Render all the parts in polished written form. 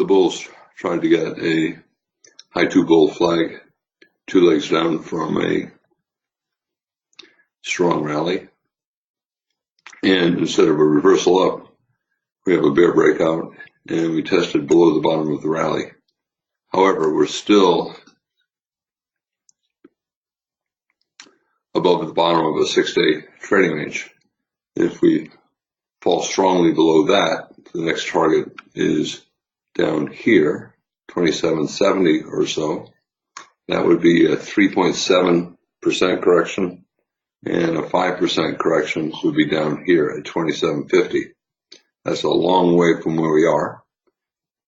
The bulls tried to get a high two bull flag, 2 legs down from a strong rally. And instead of a reversal up, we have a bear breakout, and we tested below the bottom of the rally. However, we're still above the bottom of a 6-day trading range. If we fall strongly below that, the next target is down here, 2770 or so. That would be a 3.7% correction, and a 5% correction would be down here at 2750. That's a long way from where we are.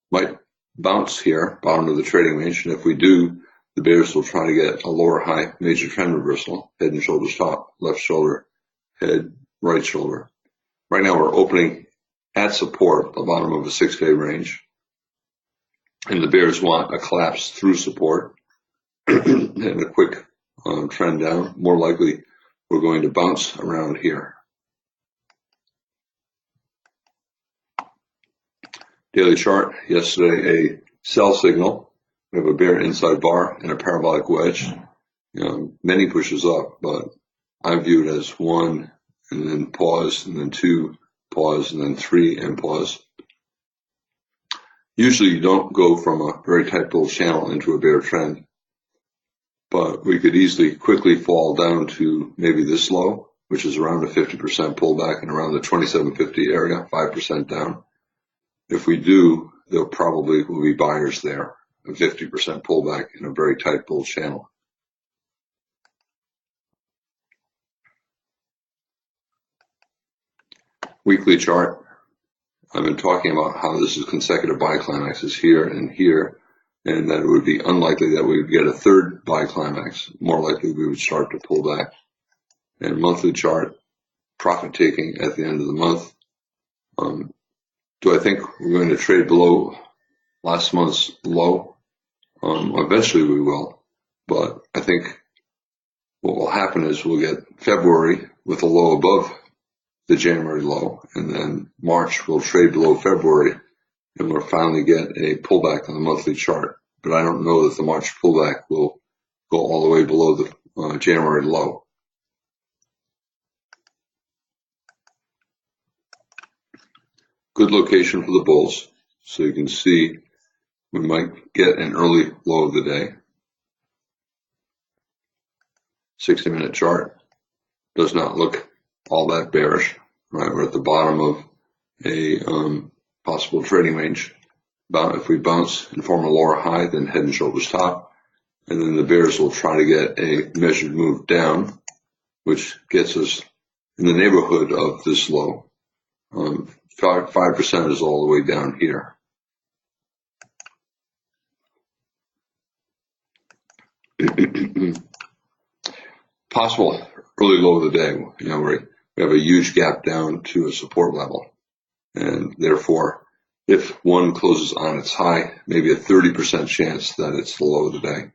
Might bounce here, bottom of the trading range, and if we do, the bears will try to get a lower high major trend reversal, head and shoulders top, left shoulder, head, right shoulder. Right now we're opening at support, the bottom of a 6-day range, and the bears want a collapse through support and a quick trend down. More likely we're going to bounce around here. Daily chart, yesterday a sell signal. We have a bear inside bar and a parabolic wedge. Many pushes up, but I view it as 1 and then pause, and then 2, pause, and then 3 and pause. Usually you don't go from a very tight bull channel into a bear trend, but we could easily quickly fall down to maybe this low, which is around a 50% pullback and around the 2750 area, 5% down. If we do, there probably will be buyers there, a 50% pullback in a very tight bull channel. Weekly chart. I've been talking about how this is consecutive buy climaxes here and here, and that it would be unlikely that we would get a third buy climax. More likely we would start to pull back. And monthly chart, profit taking at the end of the month. Do I think we're going to trade below last month's low? Eventually we will, but I think what will happen is we'll get February with a low above the January low, and then March will trade below February, and we'll finally get a pullback on the monthly chart. But I don't know that the March pullback will go all the way below the January low. Good location for the bulls, so you can see we might get an early low of the day. 60-minute chart does not look all that bearish, right? We're at the bottom of a possible trading range. If we bounce and form a lower high, then head and shoulders top, and then the bears will try to get a measured move down, which gets us in the neighborhood of this low. 5% is all the way down here. Possible early low of the day. We have a huge gap down to a support level, and therefore, if one closes on its high, maybe a 30% chance that it's the low of the day.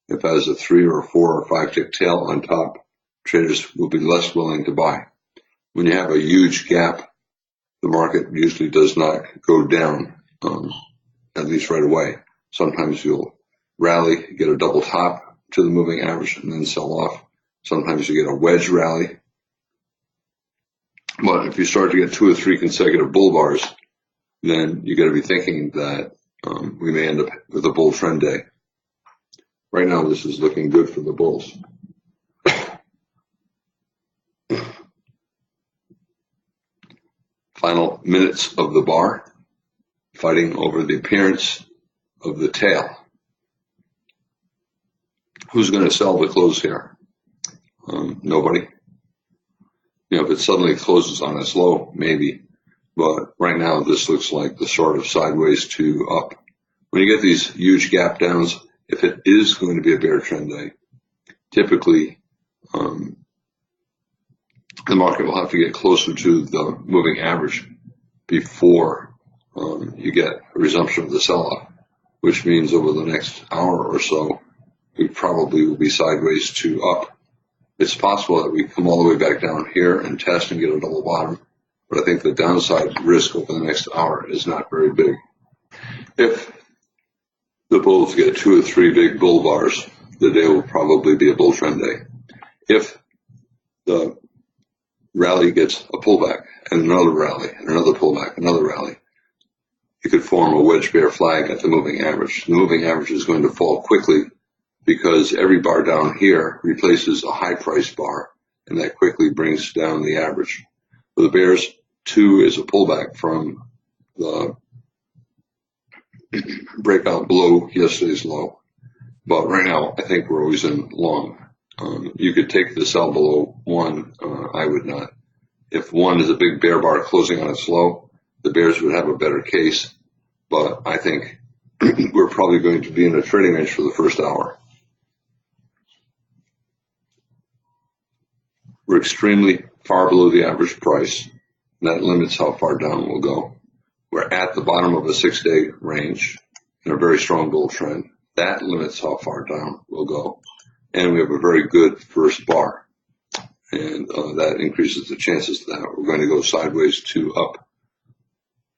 If it has a 3 or 4 or 5 tick tail on top, traders will be less willing to buy. When you have a huge gap, the market usually does not go down, at least right away. Sometimes you'll rally, get a double top to the moving average, and then sell off. Sometimes you get a wedge rally. But if you start to get 2 or 3 consecutive bull bars, then you got to be thinking that we may end up with a bull trend day. Right now, this is looking good for the bulls. Final minutes of the bar, fighting over the appearance of the tail. Who's going to sell the close here? Nobody. If it suddenly closes on its low, maybe. But right now, this looks like the sort of sideways to up. When you get these huge gap downs, if it is going to be a bear trend day, typically the market will have to get closer to the moving average before you get a resumption of the sell-off, which means over the next hour or so, we probably will be sideways to up. It's possible that we come all the way back down here and test and get a double bottom, but I think the downside risk over the next hour is not very big. If the bulls get 2 or 3 big bull bars, the day will probably be a bull trend day. If the rally gets a pullback and another rally and another pullback, another rally, you could form a wedge bear flag at the moving average. The moving average is going to fall quickly because every bar down here replaces a high price bar, and that quickly brings down the average. For the bears, 2 is a pullback from the breakout below yesterday's low. But right now, I think we're always in long. You could take the sell below 1. I would not. If 1 is a big bear bar closing on its low, the bears would have a better case. But I think we're probably going to be in a trading range for the first hour. We're extremely far below the average price, and that limits how far down we'll go. We're at the bottom of a 6-day range in a very strong bull trend. That limits how far down we'll go. And we have a very good first bar, and that increases the chances that we're going to go sideways to up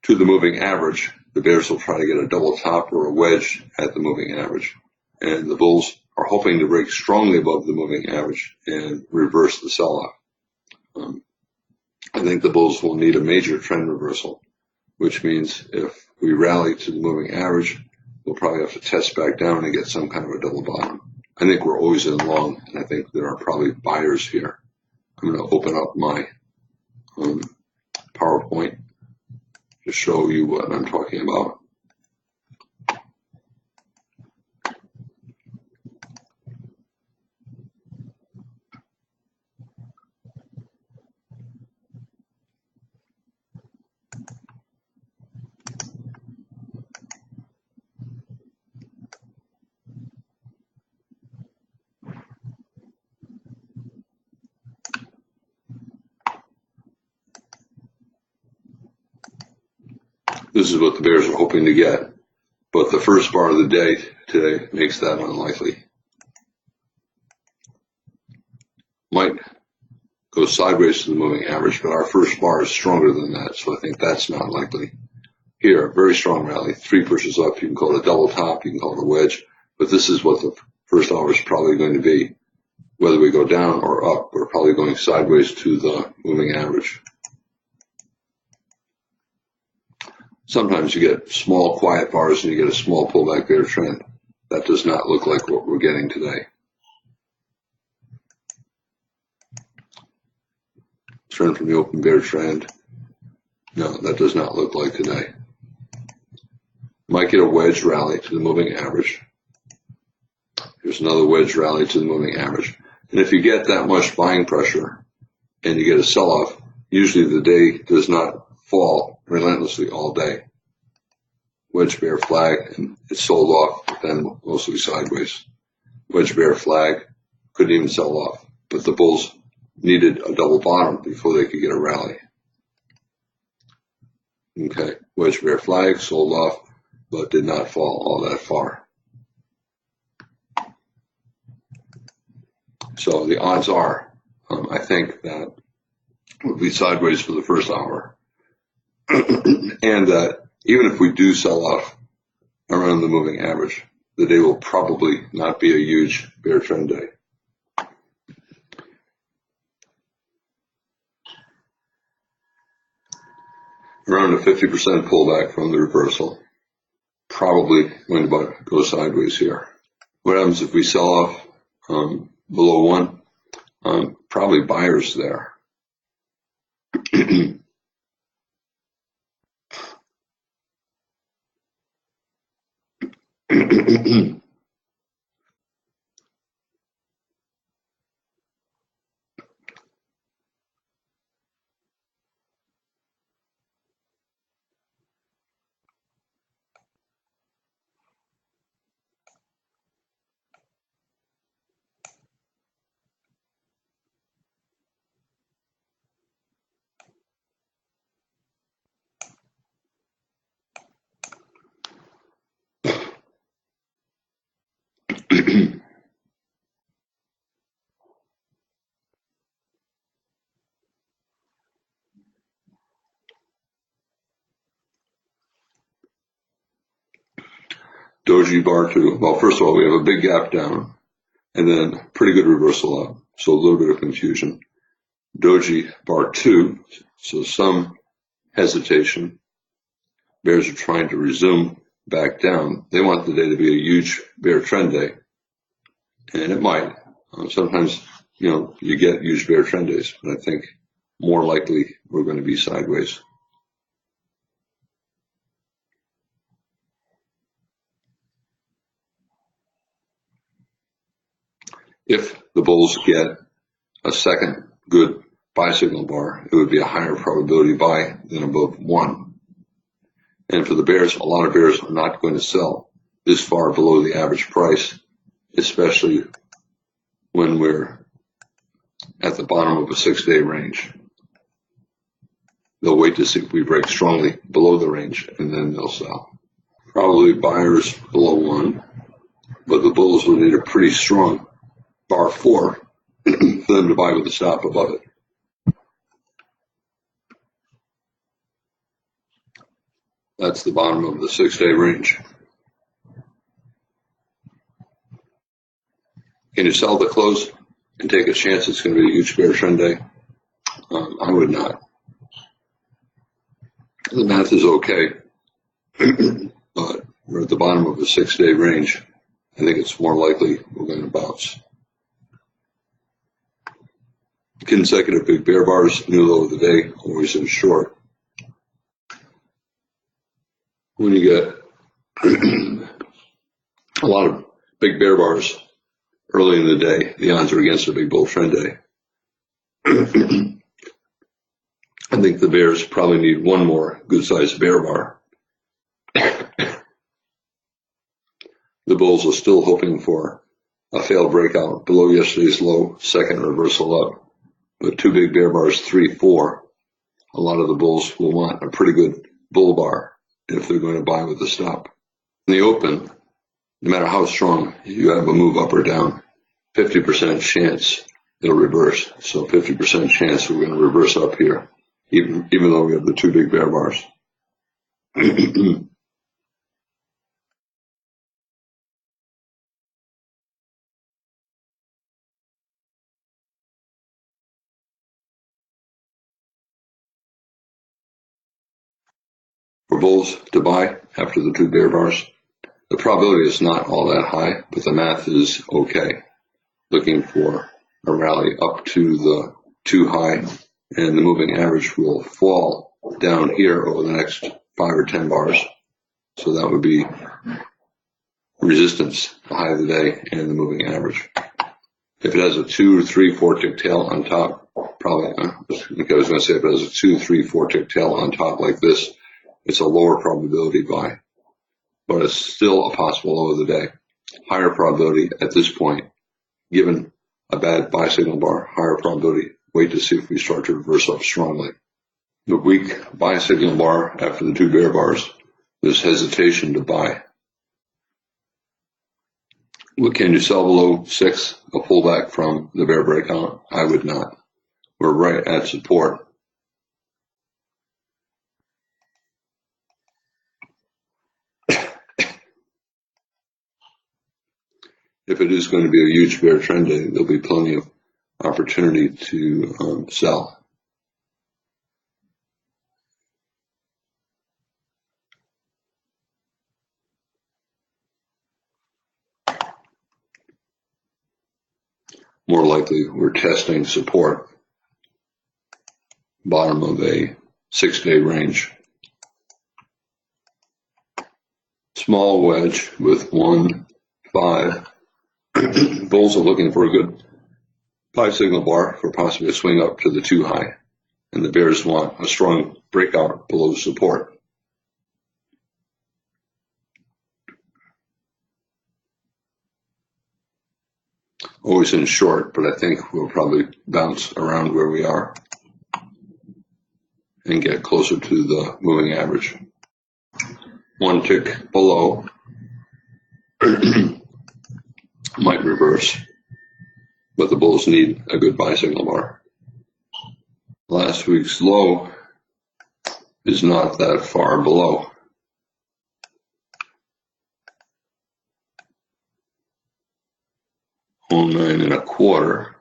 to the moving average. The bears will try to get a double top or a wedge at the moving average, and the bulls are hoping to break strongly above the moving average and reverse the sell-off. I think the bulls will need a major trend reversal, which means if we rally to the moving average, we'll probably have to test back down and get some kind of a double bottom. I think we're always in long, and I think there are probably buyers here. I'm going to open up my PowerPoint to show you what I'm talking about. This is what the bears are hoping to get, but the first bar of the day today makes that unlikely. Might go sideways to the moving average, but our first bar is stronger than that, so I think that's not likely. Here, very strong rally, 3 pushes up. You can call it a double top, you can call it a wedge, but this is what the first hour is probably going to be. Whether we go down or up, we're probably going sideways to the moving average. Sometimes you get small quiet bars and you get a small pullback bear trend. That does not look like what we're getting today. Trend from the open bear trend. No, that does not look like today. Might get a wedge rally to the moving average. Here's another wedge rally to the moving average. And if you get that much buying pressure and you get a sell-off, usually the day does not fall relentlessly all day. Wedge bear flag, and it sold off, but then mostly sideways. Wedge bear flag, couldn't even sell off, but the bulls needed a double bottom before they could get a rally. Okay, wedge bear flag, sold off, but did not fall all that far. So the odds are, I think that we'll be sideways for the first hour. And that even if we do sell off around the moving average, the day will probably not be a huge bear trend day. Around a 50% pullback from the reversal, probably going to go sideways here. What happens if we sell off below 1? Probably buyers there. Doji bar 2. Well, first of all, we have a big gap down and then pretty good reversal up. So a little bit of confusion. Doji bar 2. So some hesitation. Bears are trying to resume back down. They want the day to be a huge bear trend day. And it might. Sometimes, you get huge bear trend days, but I think more likely we're going to be sideways. If the bulls get a second good buy signal bar, it would be a higher probability buy than above 1. And for the bears, a lot of bears are not going to sell this far below the average price, especially when we're at the bottom of a 6-day range. They'll wait to see if we break strongly below the range, and then they'll sell. Probably buyers below 1, but the bulls will need a pretty strong bar 4 for them to buy with a stop above it. That's the bottom of the 6-day range. Can you sell the close and take a chance it's going to be a huge bear trend day? I would not. The math is okay, but we're at the bottom of the 6-day range. I think it's more likely we're going to bounce. Consecutive big bear bars, new low of the day, always in short. When you get a lot of big bear bars early in the day, the odds are against a big bull trend day. I think the bears probably need one more good-sized bear bar. The bulls are still hoping for a failed breakout below yesterday's low, second reversal up. But 2 big bear bars, 3, 4, a lot of the bulls will want a pretty good bull bar if they're going to buy with a stop. In the open, no matter how strong you have a move up or down, 50% chance it'll reverse. So 50% chance we're going to reverse up here, even though we have the 2 big bear bars. For bulls to buy after the 2 bear bars, the probability is not all that high, but the math is okay. Looking for a rally up to the 2 high, and the moving average will fall down here over the next 5 or 10 bars. So that would be resistance, the high of the day, and the moving average. If it has a 2, 3, 4 tick tail on top, probably, I was going to say if it has a 2, 3, 4 tick tail on top like this, it's a lower probability buy, but it's still a possible low of the day. Higher probability at this point, given a bad buy signal bar, higher probability, wait to see if we start to reverse up strongly. The weak buy signal bar after the 2 bear bars, there's hesitation to buy. What can you sell below 6? A pullback from the bear breakout? I would not. We're right at support. If it is going to be a huge bear trend day, there'll be plenty of opportunity to sell. More likely, we're testing support, bottom of a 6-day range. Small wedge with 1, 5. Bulls are looking for a good buy signal bar for possibly a swing up to the 2 high, and the bears want a strong breakout below support. Always in short, but I think we'll probably bounce around where we are and get closer to the moving average. 1 tick below might reverse, but the bulls need a good buy signal bar. Last week's low is not that far below. 09.25.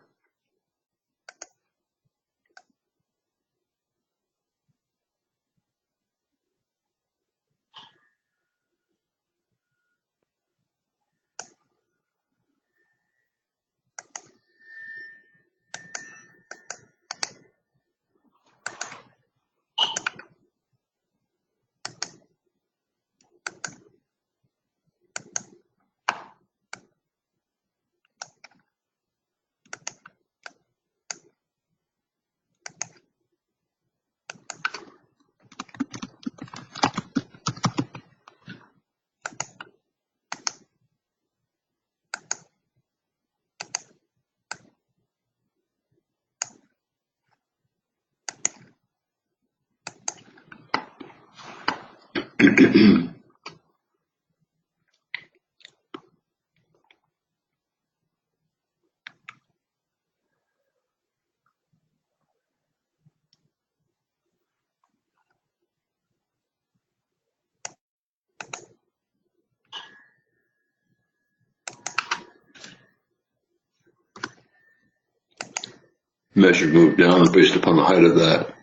Measured move down based upon the height of that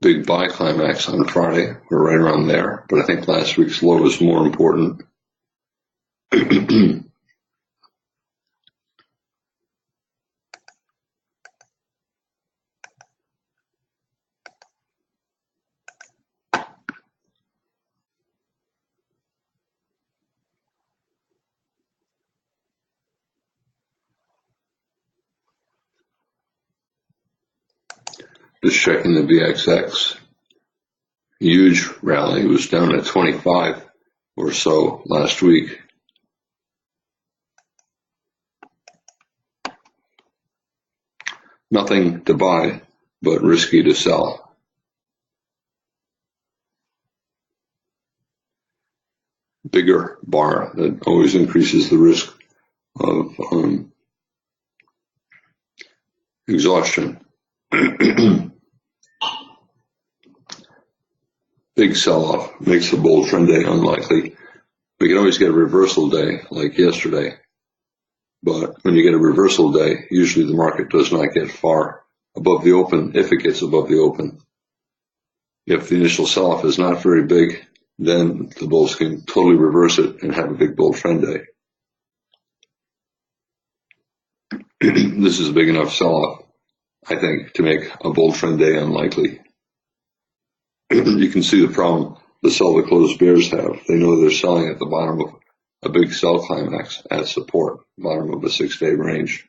big buy climax on Friday. We're right around there, but I think last week's low was more important. Just checking the VXX. Huge rally. It was down at 25 or so last week. Nothing to buy, but risky to sell. Bigger bar that always increases the risk of exhaustion. Big sell-off makes a bull trend day unlikely. We can always get a reversal day like yesterday, but when you get a reversal day, usually the market does not get far above the open if it gets above the open. If the initial sell-off is not very big, then the bulls can totally reverse it and have a big bull trend day. This is a big enough sell-off, I think, to make a bull trend day unlikely. You can see the problem the sell the closed bears have. They know they're selling at the bottom of a big sell climax at support, bottom of a 6-day range.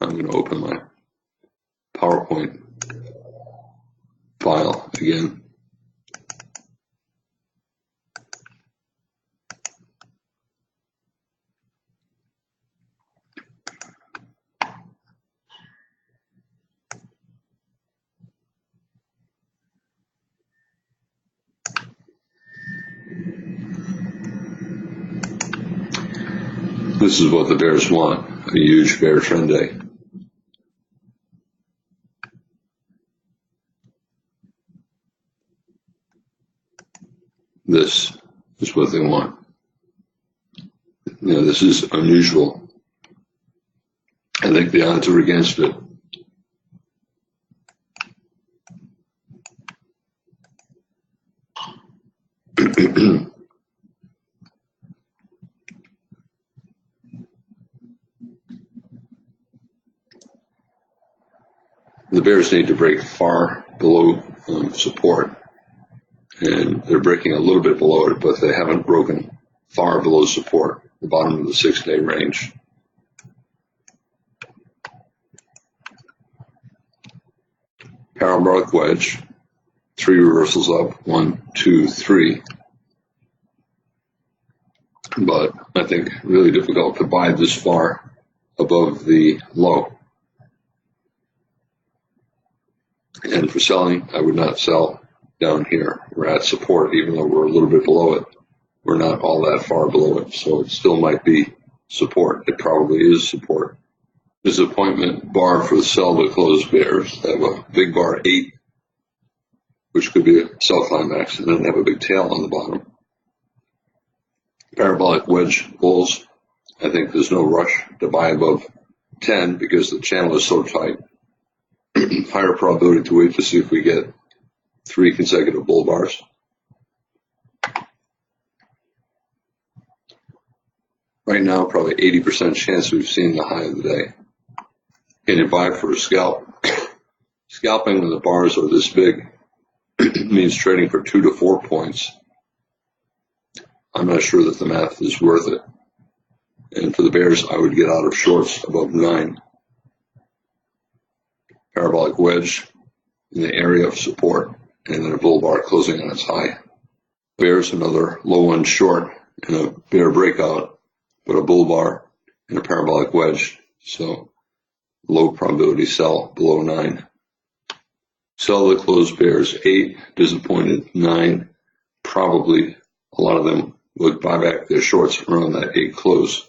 I'm going to open my PowerPoint file again. This is what the bears want, a huge bear trend day. This is what they want. This is unusual. I think the odds are against it. The bears need to break far below support, and they're breaking a little bit below it, but they haven't broken far below support, the bottom of the 6-day range. Parabolic wedge, 3 reversals up, 1, 2, 3. But I think really difficult to buy this far above the low. And for selling, I would not sell down here. We're at support, even though we're a little bit below it. We're not all that far below it, so it still might be support. It probably is support. Disappointment bar for the sell to close bears. They have a big bar 8, which could be a sell climax, and then have a big tail on the bottom. Parabolic wedge bulls. I think there's no rush to buy above 10 because the channel is so tight. Higher probability to wait to see if we get 3 consecutive bull bars. Right now, probably 80% chance we've seen the high of the day. Can you buy for a scalp? Scalping when the bars are this big means trading for 2 to 4 points. I'm not sure that the math is worth it. And for the bears, I would get out of shorts above 9. Parabolic wedge in the area of support, and then a bull bar closing on its high. Bears, another low one short and a bear breakout, but a bull bar and a parabolic wedge. So low probability sell below 9. Sell the closed bears 8, disappointed 9. Probably a lot of them would buy back their shorts around that 8 close.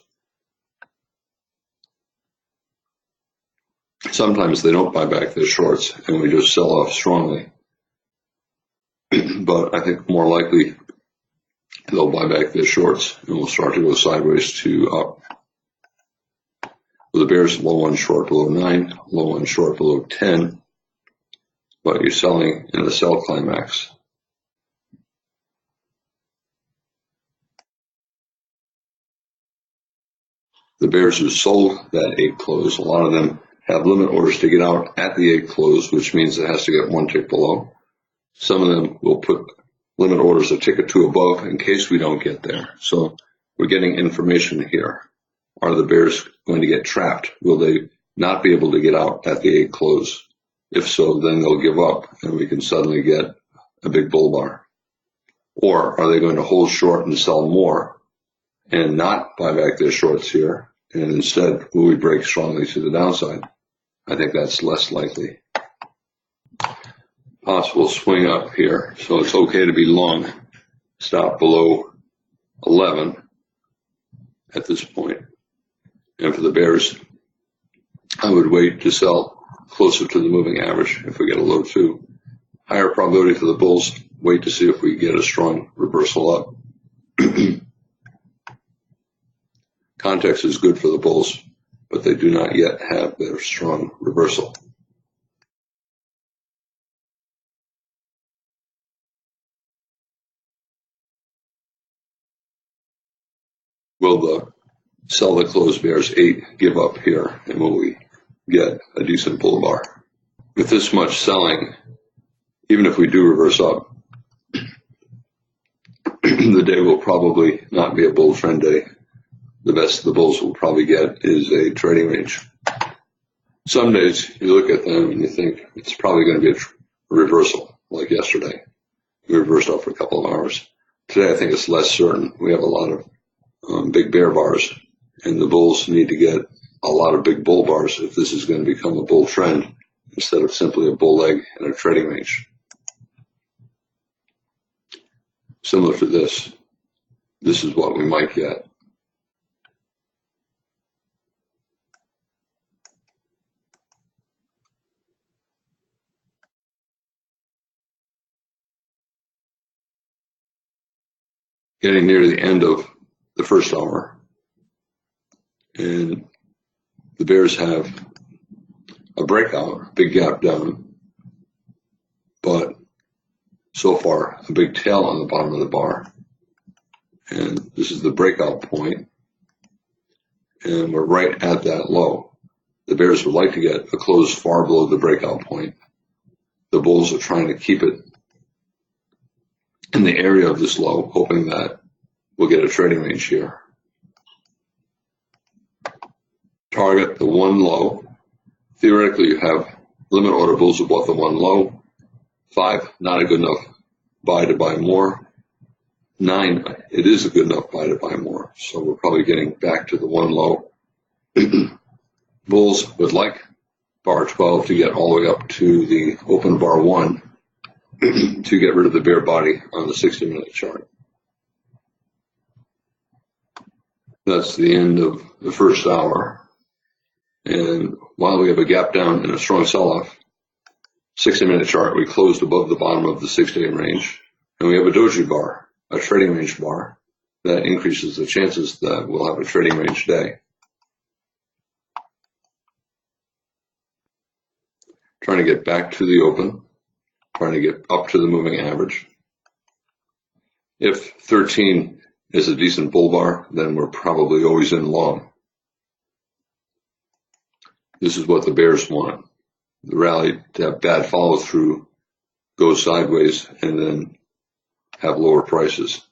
Sometimes they don't buy back their shorts and we just sell off strongly. But I think more likely they'll buy back their shorts and we'll start to go sideways to up. With the bears, low one short below 9, low one short below 10, but you're selling in a sell climax. The bears who sold that 8 close, a lot of them have limit orders to get out at the 8 close, which means it has to get 1 tick below. Some of them will put limit orders a tick or 2 above in case we don't get there. So we're getting information here. Are the bears going to get trapped? Will they not be able to get out at the 8 close? If so, then they'll give up and we can suddenly get a big bull bar. Or are they going to hold short and sell more and not buy back their shorts here? And instead, will we break strongly to the downside? I think that's less likely. Possible swing up here. So it's okay to be long. Stop below 11 at this point. And for the bears, I would wait to sell closer to the moving average if we get a low 2. Higher probability for the bulls, wait to see if we get a strong reversal up. Context is good for the bulls, but they do not yet have their strong reversal. Will the sell the closed bears 8 give up here, and will we get a decent bull bar? With this much selling, even if we do reverse up, the day will probably not be a bull trend day. The best the bulls will probably get is a trading range. Some days you look at them and you think it's probably going to be a reversal, like yesterday. We reversed up for a couple of hours. Today I think it's less certain. We have a lot of big bear bars, and the bulls need to get a lot of big bull bars if this is going to become a bull trend instead of simply a bull leg and a trading range. Similar to this is what we might get. Getting near the end of the first hour, and the bears have a breakout, a big gap down, but so far a big tail on the bottom of the bar. And this is the breakout point, and we're right at that low. The bears would like to get a close far below the breakout point. The bulls are trying to keep it in the area of this low, hoping that we'll get a trading range here. Target the 1 low. Theoretically, you have limit order bulls above the 1 low. 5, not a good enough buy to buy more. 9, it is a good enough buy to buy more. So we're probably getting back to the 1 low. Bulls would like bar 12 to get all the way up to the open bar 1. to get rid of the bear body on the 60-minute chart. That's the end of the first hour. And while we have a gap down and a strong sell-off, 60-minute chart, we closed above the bottom of the 6-day range. And we have a doji bar, a trading range bar, that increases the chances that we'll have a trading range day. Trying to get back to the open, trying to get up to the moving average. If 13 is a decent bull bar, then we're probably always in long. This is what the bears want. The rally to have bad follow through, go sideways, and then have lower prices.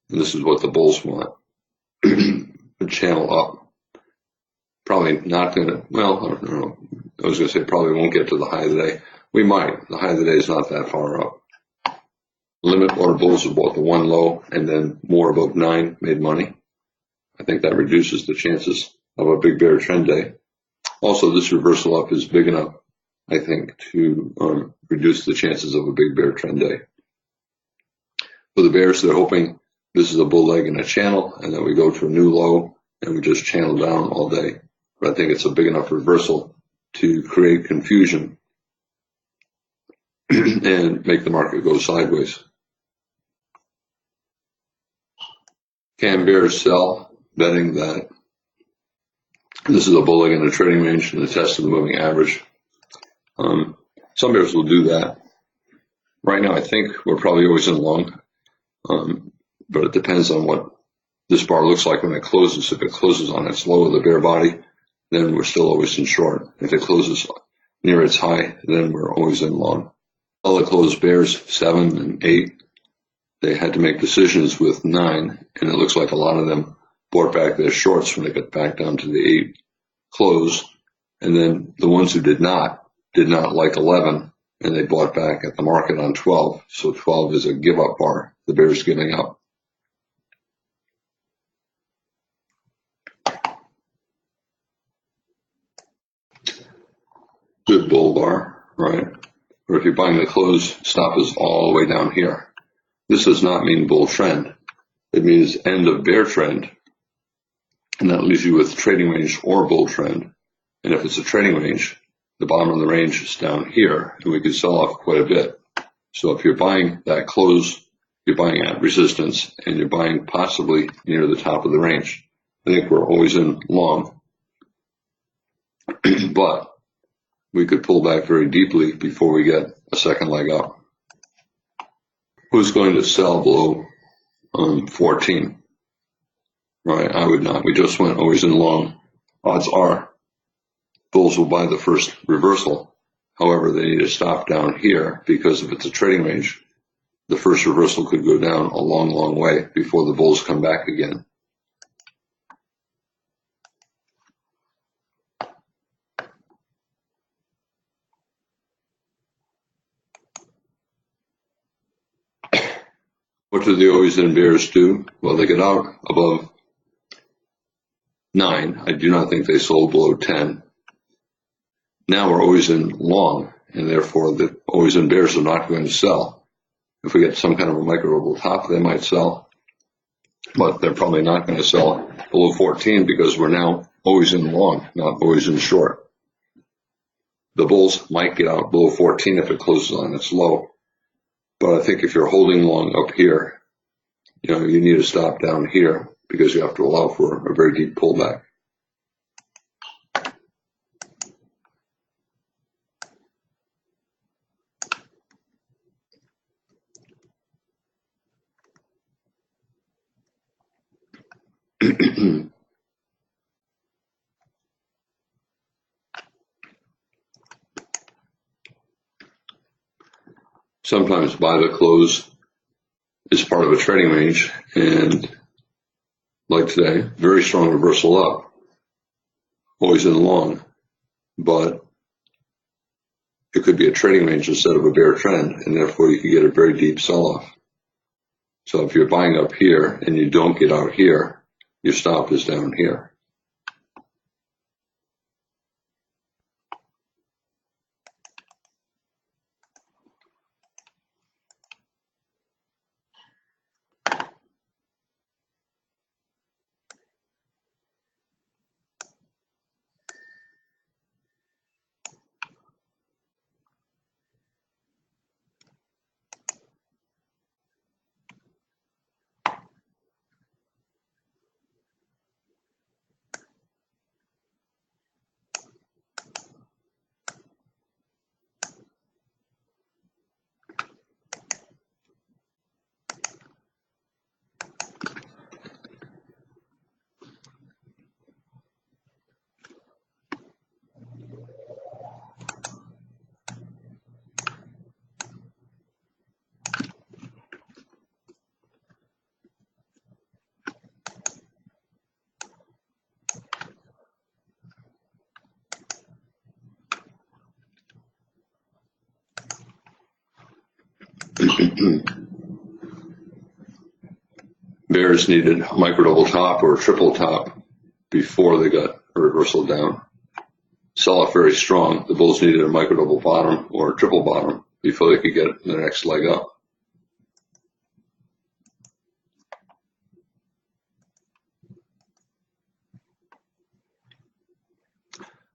And this is what the bulls want. A channel up. Probably not going to, well, I don't know. I was going to say probably won't get to the high of the day. We might. The high of the day is not that far up. Limit order bulls have bought the one low and then more above 9 made money. I think that reduces the chances of a big bear trend day. Also, this reversal up is big enough, I think, to reduce the chances of a big bear trend day. For the bears, they're hoping this is a bull leg in a channel and then we go to a new low and we just channel down all day. But I think it's a big enough reversal to create confusion and make the market go sideways. Can bears sell, betting that this is a bull leg in a trading range and the test of the moving average? Some bears will do that. Right now, I think we're probably always in long, but it depends on what this bar looks like when it closes. If it closes on its low of the bear body, then we're still always in short. If it closes near its high, then we're always in long. All the closed bears, 7 and 8, they had to make decisions with 9, and it looks like a lot of them bought back their shorts when they got back down to the 8 close. And then the ones who did not like 11, and they bought back at the market on 12. So 12 is a give-up bar. The bears giving up. Good bull bar, right? Or if you're buying the close, stop is all the way down here. This does not mean bull trend. It means end of bear trend. And that leaves you with trading range or bull trend. And if it's a trading range, the bottom of the range is down here, and we could sell off quite a bit. So if you're buying that close, you're buying at resistance, and you're buying possibly near the top of the range. I think we're always in long. But we could pull back very deeply before we get a second leg up. Who's going to sell below 14? Right, I would not. We just went always in long. Odds are bulls will buy the first reversal. However, they need to stop down here because if it's a trading range, the first reversal could go down a long, long way before the bulls come back again. What do the always in bears do? Well, they get out above 9. I do not think they sold below 10. Now we're always in long, and therefore the always in bears are not going to sell. If we get some kind of a micro top, they might sell, but they're probably not going to sell below 14 because we're now always in long, not always in short. The bulls might get out below 14 if it closes on its low. But I think if you're holding long up here, you need to stop down here because you have to allow for a very deep pullback. Sometimes buy the close is part of a trading range, and like today, very strong reversal up, always in long, but it could be a trading range instead of a bear trend, and therefore you could get a very deep sell-off. So if you're buying up here and you don't get out here, your stop is down here. Bears needed a micro double top or a triple top before they got a reversal down. Sell-off very strong. The bulls needed a micro double bottom or a triple bottom before they could get the next leg up.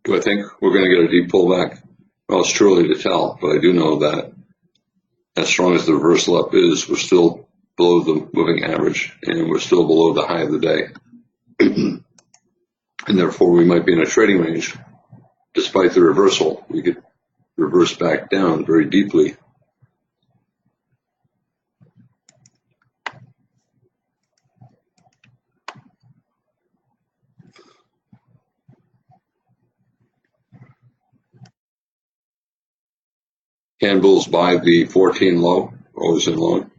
Do I think we're going to get a deep pullback? Well, it's too early to tell, but I do know that as strong as the reversal up is, we're still below the moving average, and we're still below the high of the day. And therefore, we might be in a trading range. Despite the reversal, we could reverse back down very deeply. Can bulls buy the 14 low? Always in long.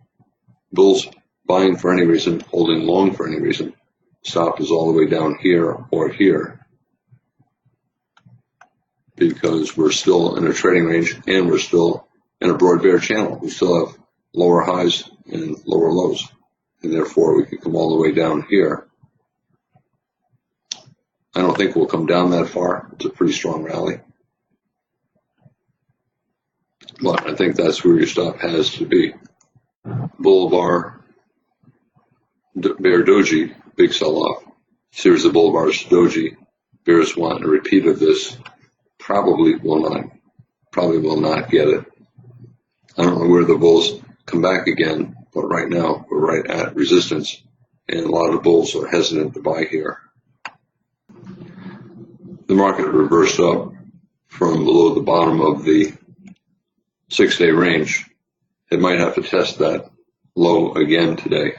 Bulls buying for any reason, holding long for any reason. Stop is all the way down here or here, because we're still in a trading range and we're still in a broad bear channel. We still have lower highs and lower lows, and therefore we can come all the way down here. I don't think we'll come down that far. It's a pretty strong rally, but I think that's where your stop has to be. Bull bar, bear doji, big sell-off. Series of bull bars, doji. Bears want a repeat of this. Probably will not get it. I don't know where the bulls come back again, but right now we're right at resistance, and a lot of bulls are hesitant to buy here. The market reversed up from below the bottom of the 6-day range. It might have to test that low again today.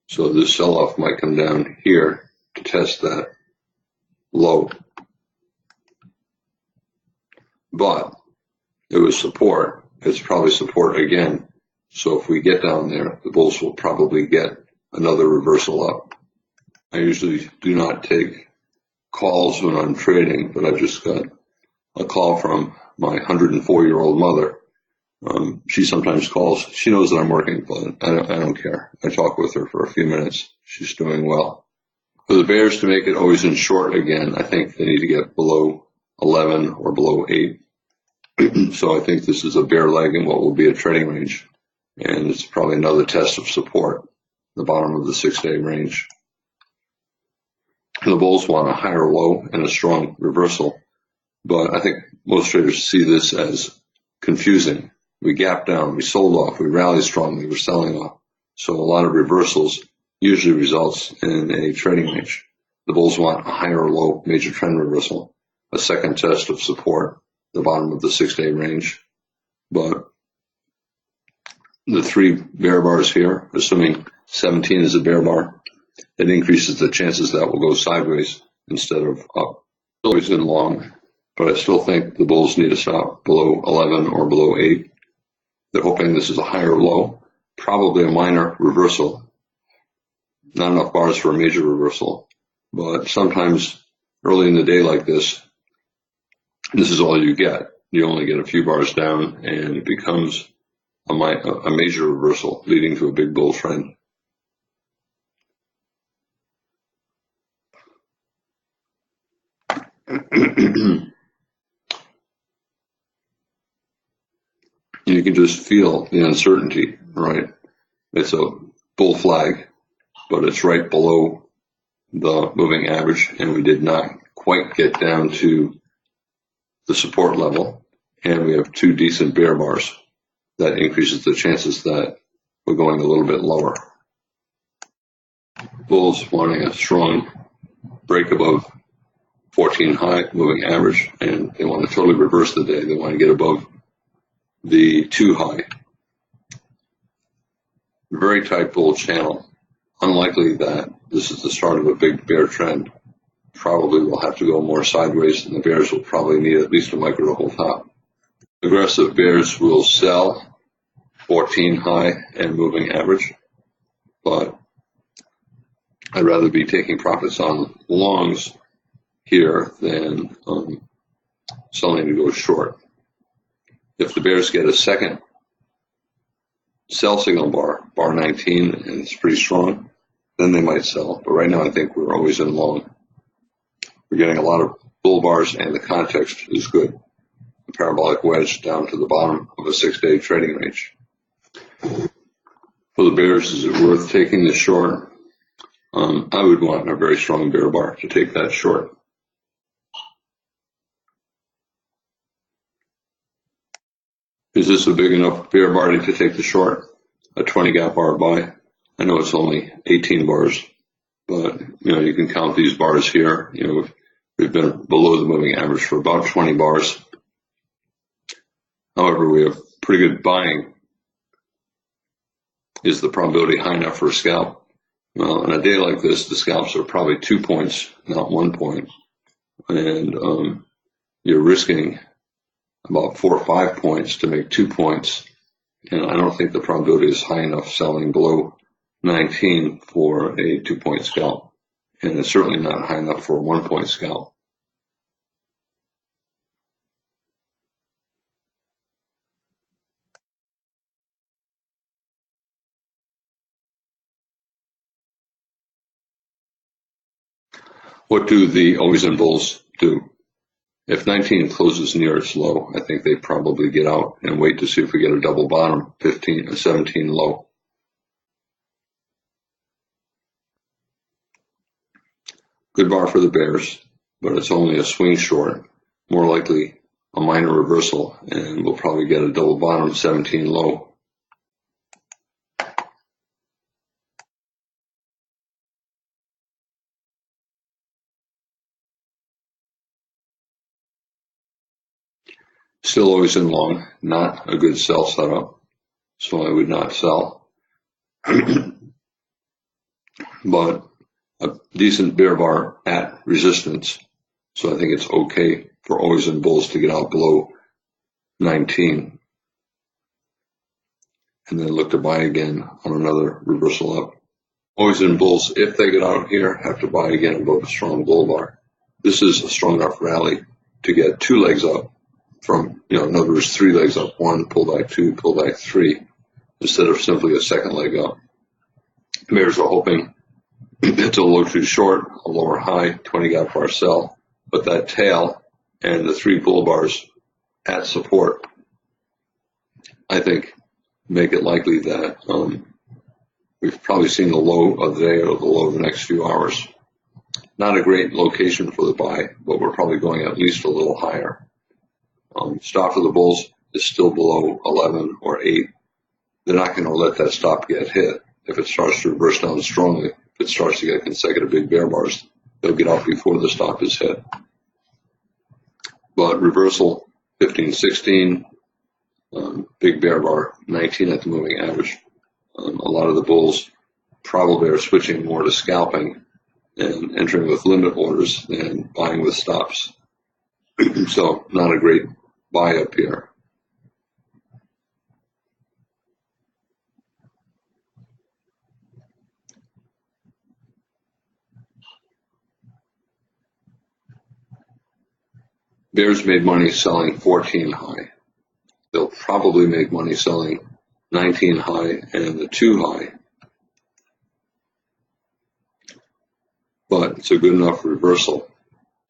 So this sell-off might come down here to test that low. But it was support. It's probably support again. So if we get down there, the bulls will probably get another reversal up. I usually do not take calls when I'm trading, but I just got a call from my 104-year-old mother. She sometimes calls. She knows that I'm working, but I don't care. I talk with her for a few minutes. She's doing well. For the bears to make it always in short again, I think they need to get below 11 or below 8. So I think this is a bear leg in what will be a trading range, and it's probably another test of support, the bottom of the 6-day range. The bulls want a higher low and a strong reversal, but I think most traders see this as confusing. We gap down, we sold off, we rallied strongly, we're selling off. So a lot of reversals usually results in a trading range. The bulls want a higher low major trend reversal, a second test of support, the bottom of the 6-day range. But the 3 bear bars here, assuming 17 is a bear bar, it increases the chances that will go sideways instead of up. Always in long, but I still think the bulls need to stop below 11 or below 8. They're hoping this is a higher low, probably a minor reversal. Not enough bars for a major reversal, but sometimes early in the day like this is all you get. You only get a few bars down, and it becomes a major reversal, leading to a big bull trend. You can just feel the uncertainty, right? It's a bull flag, but it's right below the moving average, and we did not quite get down to the support level, and we have 2 decent bear bars. That increases the chances that we're going a little bit lower. Bulls wanting a strong break above 14 high moving average, and they want to totally reverse the day. They want to get above the 2 high. Very tight bull channel. Unlikely that this is the start of a big bear trend. Probably will have to go more sideways, and the bears will probably need at least a micro double top. Aggressive bears will sell 14 high and moving average, but I'd rather be taking profits on longs here than selling to go short. If the bears get a second sell signal bar 19, and it's pretty strong, then they might sell. But right now I think we're always in long. We're getting a lot of bull bars and the context is good. A parabolic wedge down to the bottom of a 6-day trading range. For the bears, is it worth taking the short? I would want a very strong bear bar to take that short. Is this a big enough bear bar to take the short? A 20 gap bar buy? I know it's only 18 bars, but you can count these bars here. We've been below the moving average for about 20 bars. However, we have pretty good buying. Is the probability high enough for a scalp? Well, on a day like this, the scalps are probably 2 points, not 1 point. And you're risking about 4 or 5 points to make 2 points. And I don't think the probability is high enough selling below 19 for a 2-point scalp. And it's certainly not high enough for a 1-point scalp. What do the always in bulls do? If 19 closes near its low, I think they probably get out and wait to see if we get a double bottom, 15 or 17 low. Good bar for the bears, but it's only a swing short, more likely a minor reversal, and we'll probably get a double bottom, 17 low. Still always in long, not a good sell setup, so I would not sell. But a decent bear bar at resistance, so I think it's okay for always in bulls to get out below 19 and then look to buy again on another reversal up. Always in bulls, if they get out here, have to buy again above a strong bull bar. This is a strong enough rally to get 2 legs up from, in other words, 3 legs up, 1, pull back 2, pull back 3, instead of simply a second leg up. Bears are hoping it's a low too short, a lower high, 20 gap bar sell, but that tail and the 3 bull bars at support, I think, make it likely that we've probably seen the low of the day or the low of the next few hours. Not a great location for the buy, but we're probably going at least a little higher. Stop for the bulls is still below 11 or 8. They're not going to let that stop get hit. If it starts to reverse down strongly, if it starts to get consecutive big bear bars, they'll get off before the stop is hit. But reversal 15, 16, big bear bar 19 at the moving average. A lot of the bulls probably are switching more to scalping and entering with limit orders than buying with stops. So not a great buy up here. Bears made money selling 14 high. They'll probably make money selling 19 high and the 2 high. But it's a good enough reversal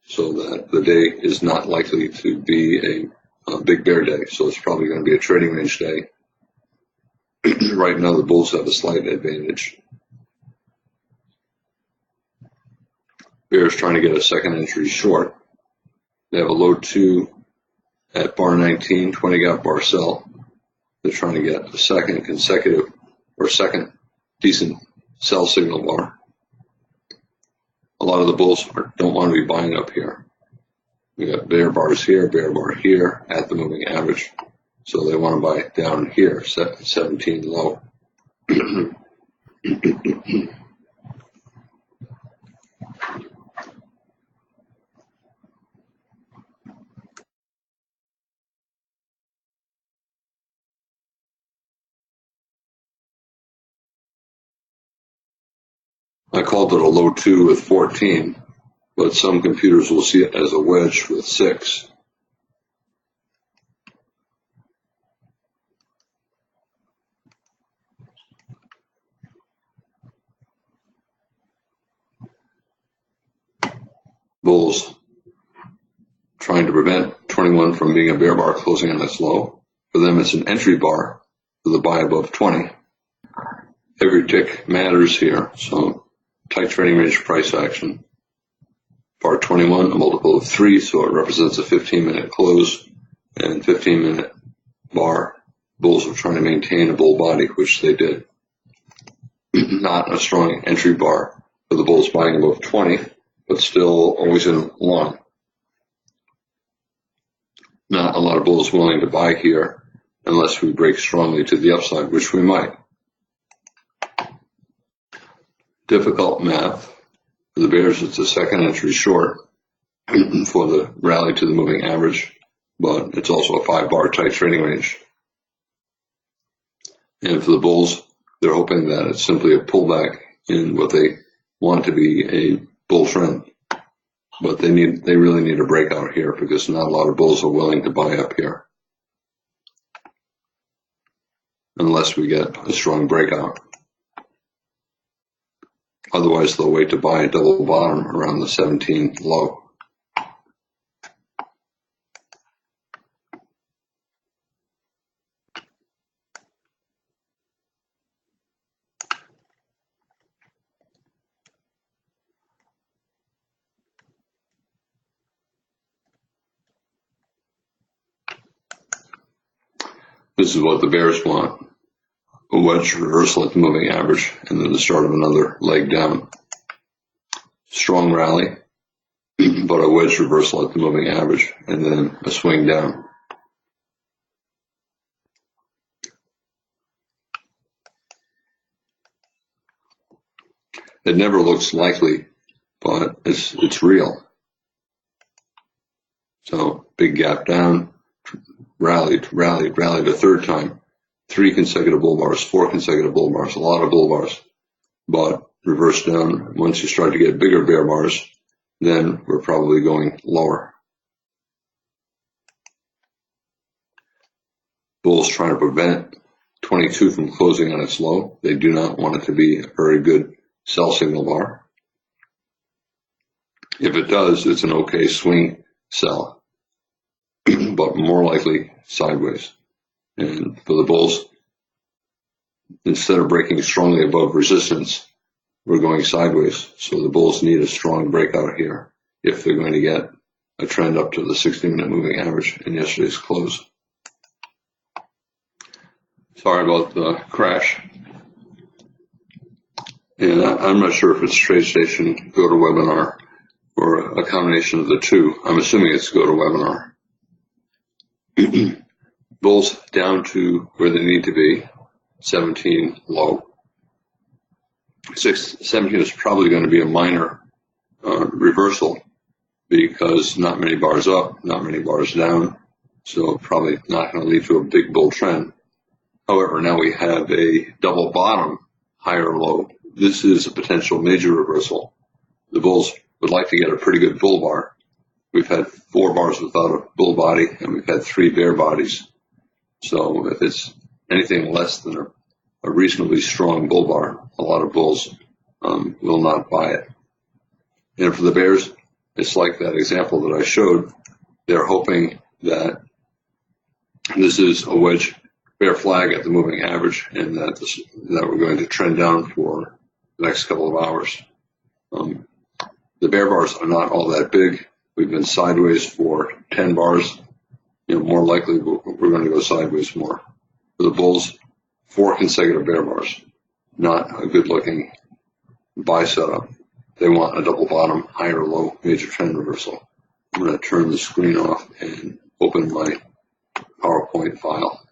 so that the day is not likely to be a big bear day. So it's probably going to be a trading range day. Right now the bulls have a slight advantage. Bears trying to get a second entry short. They have a low 2 at bar 19, 20 gap bar sell. They're trying to get a second consecutive or second decent sell signal bar. A lot of the bulls don't want to be buying up here. We got bear bars here, bear bar here at the moving average. So they want to buy down here, 17 low. I called it a low 2 with 14, but some computers will see it as a wedge with 6. bulls trying to prevent 21 from being a bear bar closing on its low. For them, it's an entry bar for the buy above 20. Every tick matters here, so tight trading range price action. Bar 21, a multiple of 3, so it represents a 15-minute close, and 15-minute bar. Bulls are trying to maintain a bull body, which they did. Not a strong entry bar for the bulls buying above 20, but still always in long. Not a lot of bulls willing to buy here unless we break strongly to the upside, which we might. Difficult math. For the bears, it's a second entry short for the rally to the moving average, but it's also a 5-bar tight trading range. And for the bulls, they're hoping that it's simply a pullback in what they want to be a bull trend. But they really need a breakout here because not a lot of bulls are willing to buy up here unless we get a strong breakout. Otherwise, they'll wait to buy a double bottom around the 17 low. This is what the bears want. A wedge reversal at the moving average, and then the start of another leg down. Strong rally, but a wedge reversal at the moving average, and then a swing down. It never looks likely, but it's real. So big gap down, rallied a third time. 3 consecutive bull bars, 4 consecutive bull bars, a lot of bull bars, but reverse down. Once you start to get bigger bear bars, then we're probably going lower. Bulls trying to prevent 22 from closing on its low. They do not want it to be a very good sell signal bar. If it does, it's an okay swing sell, but more likely sideways. And for the bulls, instead of breaking strongly above resistance, we're going sideways. So the bulls need a strong breakout here if they're going to get a trend up to the 60-minute moving average in yesterday's close. Sorry about the crash. And I'm not sure if it's TradeStation, GoToWebinar, or a combination of the two. I'm assuming it's GoToWebinar. Bulls down to where they need to be, 17 low. 17 is probably going to be a minor reversal because not many bars up, not many bars down, so probably not going to lead to a big bull trend. However, now we have a double bottom, higher low. This is a potential major reversal. The bulls would like to get a pretty good bull bar. We've had 4 bars without a bull body, and we've had 3 bear bodies. So if it's anything less than a reasonably strong bull bar, a lot of bulls will not buy it. And for the bears, it's like that example that I showed. They're hoping that this is a wedge bear flag at the moving average and that we're going to trend down for the next couple of hours. The bear bars are not all that big. We've been sideways for 10 bars. More likely we're going to go sideways more. For the bulls, 4 consecutive bear bars. Not a good-looking buy setup. They want a double bottom, higher low, major trend reversal. I'm going to turn the screen off and open my PowerPoint file.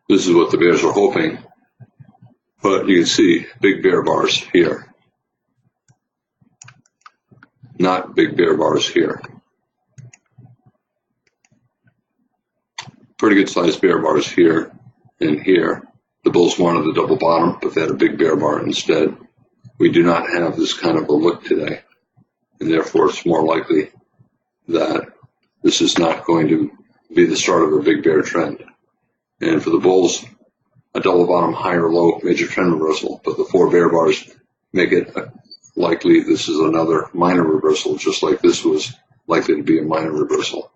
This is what the bears are hoping, but you can see big bear bars here, not big bear bars here. pretty good sized bear bars here and here. The bulls wanted the double bottom, but they had a big bear bar instead. We do not have this kind of a look today, and therefore it's more likely that this is not going to be the start of a big bear trend. And for the bulls, a double bottom higher low major trend reversal, but the 4 bear bars make it likely this is another minor reversal, just like this was likely to be a minor reversal.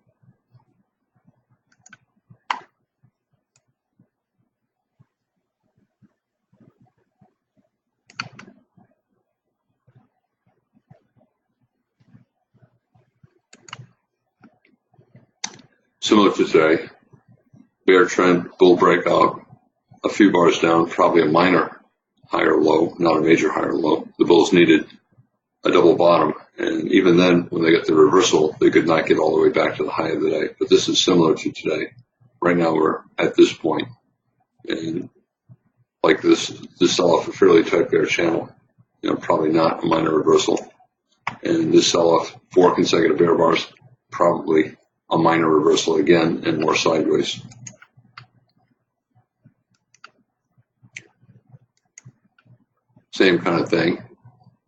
Similar to today, bear trend, bull breakout, a few bars down, probably a minor higher low, not a major higher low. The bulls needed a double bottom, and even then, when they get the reversal, they could not get all the way back to the high of the day. But this is similar to today. Right now, we're at this point, and like this sell-off, a fairly tight bear channel, probably not a minor reversal. And this sell-off, 4 consecutive bear bars, probably a minor reversal again and more sideways. Same kind of thing.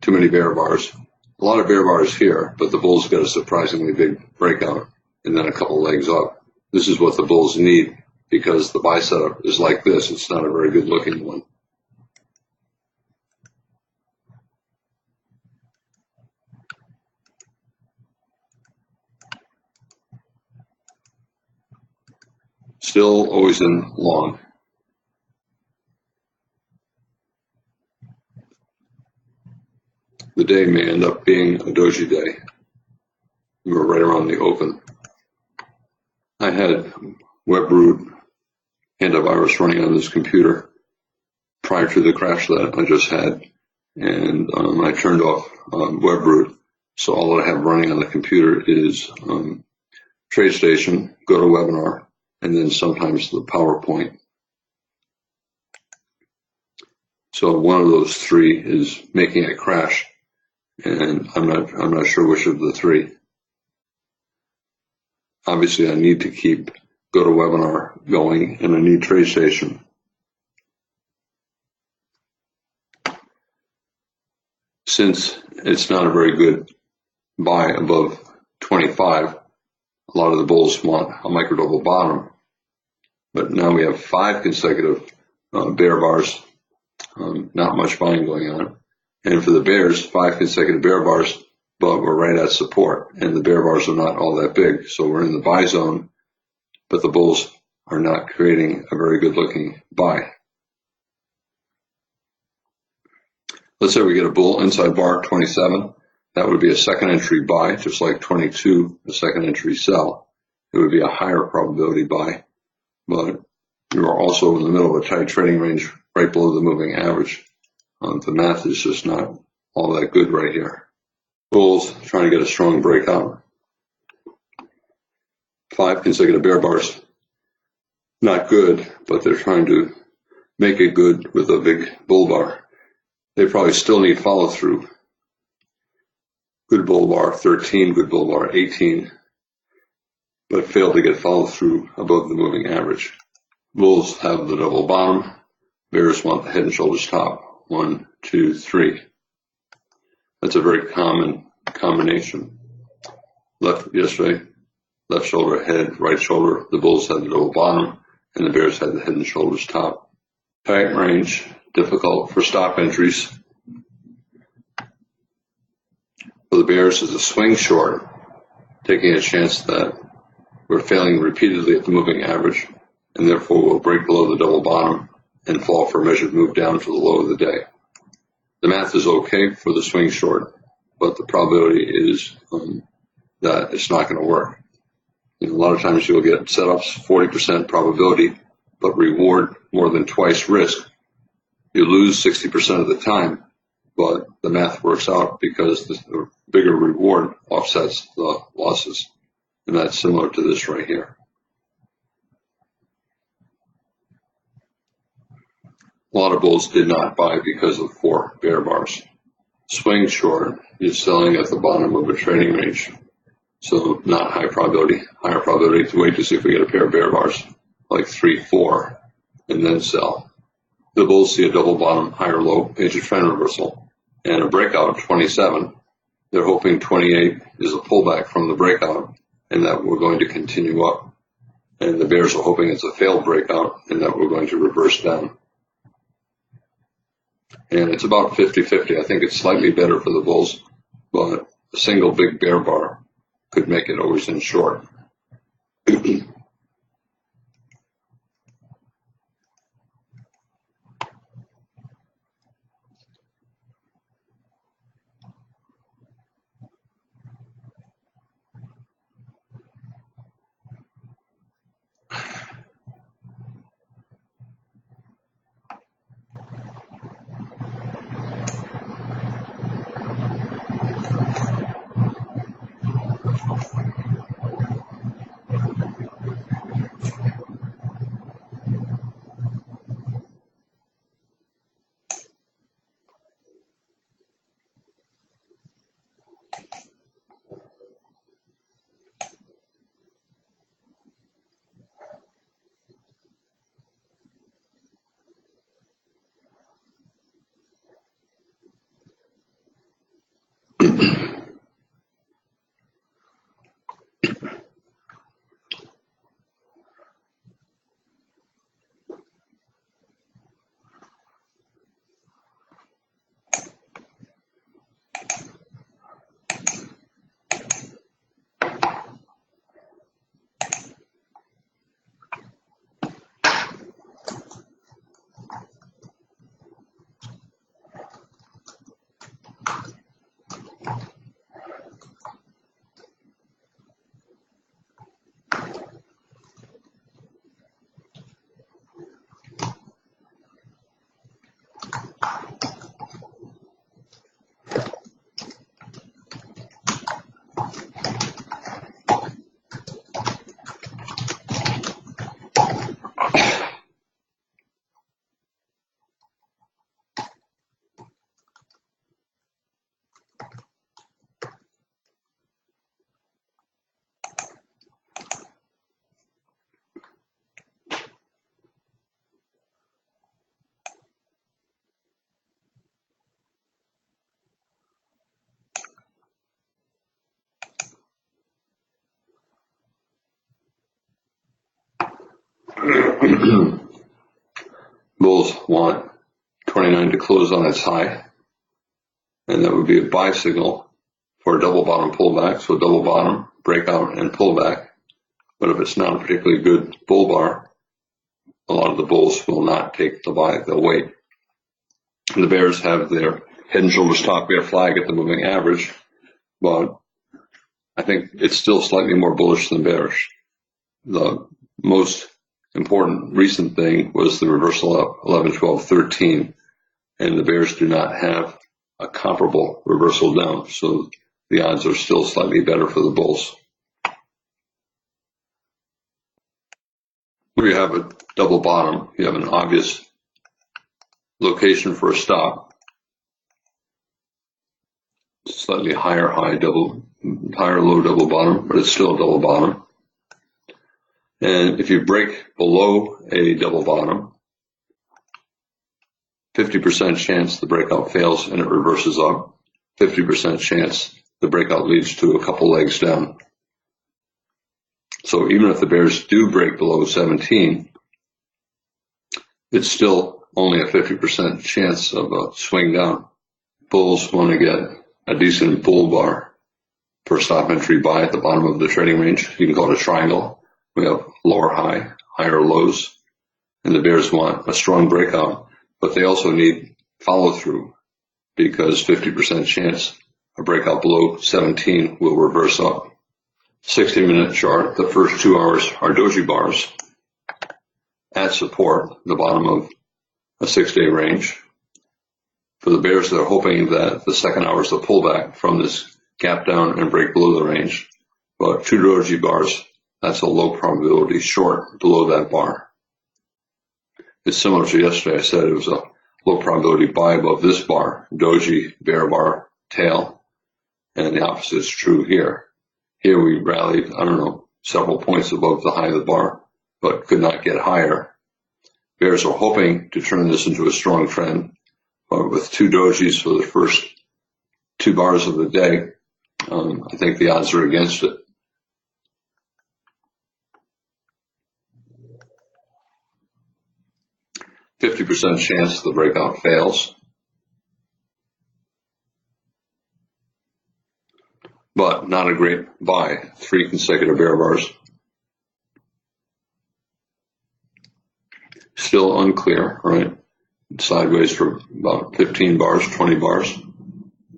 Too many bear bars. A lot of bear bars here, but the bulls got a surprisingly big breakout and then a couple legs up. This is what the bulls need because the buy setup is like this. It's not a very good looking one. Still always in long. The day may end up being a doji day. We're right around the open. I had WebRoot antivirus running on this computer prior to the crash that I just had, and I turned off WebRoot. So all that I have running on the computer is TradeStation, GoToWebinar, and then sometimes the PowerPoint. So one of those 3 is making it crash, and I'm not sure which of the 3. Obviously, I need to keep GoToWebinar going, and I need TradeStation. Since it's not a very good buy above 25, a lot of the bulls want a micro double bottom, but now we have 5 consecutive bear bars, not much buying going on. And for the bears, 5 consecutive bear bars, but we're right at support, and the bear bars are not all that big. So we're in the buy zone, but the bulls are not creating a very good looking buy. Let's say we get a bull inside bar 27. That would be a second entry buy, just like 22, a second entry sell. It would be a higher probability buy, but you are also in the middle of a tight trading range right below the moving average. The math is just not all that good right here. Bulls trying to get a strong breakout. 5 consecutive bear bars. Not good, but they're trying to make it good with a big bull bar. They probably still need follow through. Good bull bar 13, good bull bar 18, but failed to get follow through above the moving average. Bulls have the double bottom. Bears want the head and shoulders top. 1, 2, 3. That's a very common combination. Yesterday, left shoulder, head, right shoulder. The bulls had the double bottom, and the bears had the head and shoulders top. Tight range, difficult for stop entries. For the bears is a swing short, taking a chance that we're failing repeatedly at the moving average, and therefore will break below the double bottom and fall for a measured move down to the low of the day. The math is okay for the swing short, but the probability is that it's not going to work. A lot of times you'll get setups 40% probability, but reward more than twice risk. You lose 60% of the time, but the math works out because the bigger reward offsets the losses. And that's similar to this right here. A lot of bulls did not buy because of 4 bear bars. Swing short is selling at the bottom of a trading range. So not high probability, higher probability to wait to see if we get a pair of bear bars. like 3, 4, and then sell. The bulls see a double bottom, higher low, major trend reversal, and a breakout of 27. They're hoping 28 is a pullback from the breakout and that we're going to continue up. And the bears are hoping it's a failed breakout and that we're going to reverse down. And it's about 50-50. I think it's slightly better for the bulls, but a single big bear bar could make it always in short. Bulls want 29 to close on its high, and that would be a buy signal for a double bottom pullback, so double bottom, breakout, and pullback. But if it's not a particularly good bull bar, a lot of the bulls will not take the buy, they'll wait. And the bears have their head and shoulders top bear flag at the moving average, but I think it's still slightly more bullish than bearish. The most important recent thing was the reversal of 11, 12, 13, and the bears do not have a comparable reversal down, so the odds are still slightly better for the bulls. Where you have a double bottom, you have an obvious location for a stop. Slightly higher low double bottom, but it's still a double bottom. And if you break below a double bottom, 50% chance the breakout fails and it reverses up. 50% chance the breakout leads to a couple legs down. So even if the bears do break below 17, it's still only a 50% chance of a swing down. Bulls want to get a decent bull bar for stop entry buy at the bottom of the trading range. You can call it a triangle. We have lower high, higher lows, and the bears want a strong breakout, but they also need follow through because 50% chance a breakout below 17 will reverse up. 60-minute chart, the first 2 hours are doji bars at support, the bottom of a 6-day range. For the bears, they're hoping that the second hour is the pullback from this gap down and break below the range. But 2 doji bars, that's a low probability short below that bar. It's similar to yesterday. I said it was a low probability buy above this bar, doji, bear bar, tail, and the opposite is true here. Here we rallied, several points above the high of the bar, but could not get higher. Bears are hoping to turn this into a strong trend, but with two dojis for the first 2 bars of the day, I think the odds are against it. %50 chance the breakout fails. But not a great buy. 3 consecutive bear bars. Still unclear, right? Sideways for about 15 bars, 20 bars.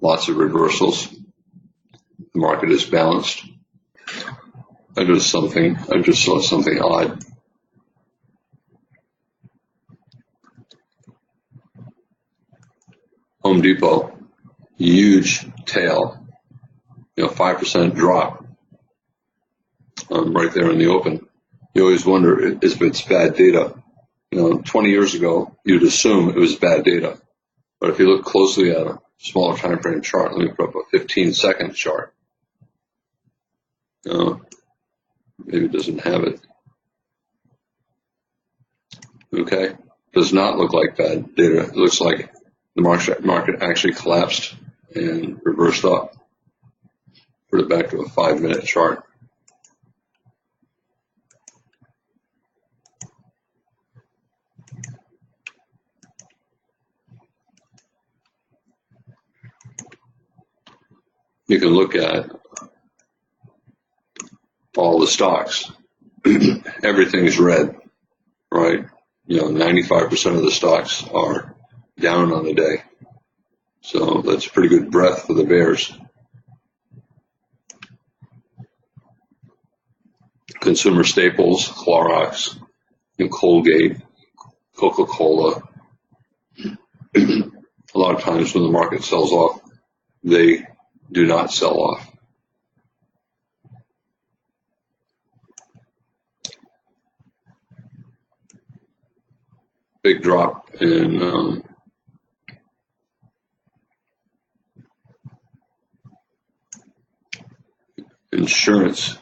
Lots of reversals. The market is balanced. I just saw something odd. Home Depot, huge tail. 5% drop right there in the open. You always wonder if it's bad data. 20 years ago, you'd assume it was bad data. But if you look closely at a smaller time frame chart, let me put up a 15-second chart. Maybe it doesn't have it. Okay, does not look like bad data. It looks like the market actually collapsed and reversed up. Put it back to a 5-minute chart. You can look at all the stocks. Everything is red, right? 95% of the stocks are down on the day. So that's a pretty good breath for the bears. Consumer staples, Clorox, Colgate, Coca-Cola. A lot of times when the market sells off, they do not sell off. Big drop in insurance,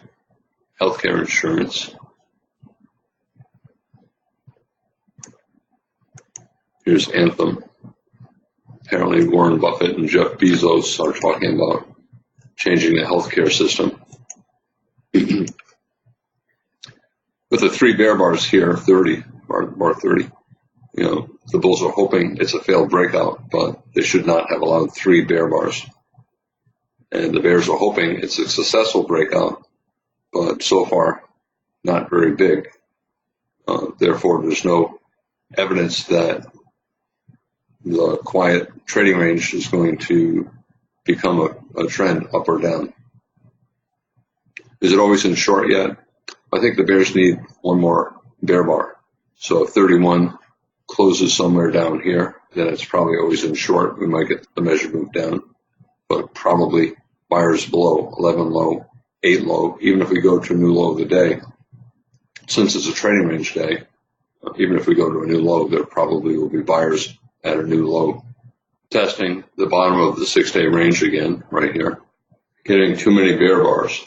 healthcare insurance. Here's Anthem. Apparently Warren Buffett and Jeff Bezos are talking about changing the healthcare system. With the 3 bear bars here, 30, bar 30, the bulls are hoping it's a failed breakout, but they should not have allowed 3 bear bars. And the bears are hoping it's a successful breakout, but so far not very big. Therefore, there's no evidence that the quiet trading range is going to become a trend up or down. Is it always in short yet? I think the bears need one more bear bar. So if 31 closes somewhere down here, then it's probably always in short. We might get the measure move down, but probably buyers below 11 low, 8 low, even if we go to a new low of the day. Since it's a trading range day, even if we go to a new low, there probably will be buyers at a new low. Testing the bottom of the 6-day range again, right here. Getting too many bear bars.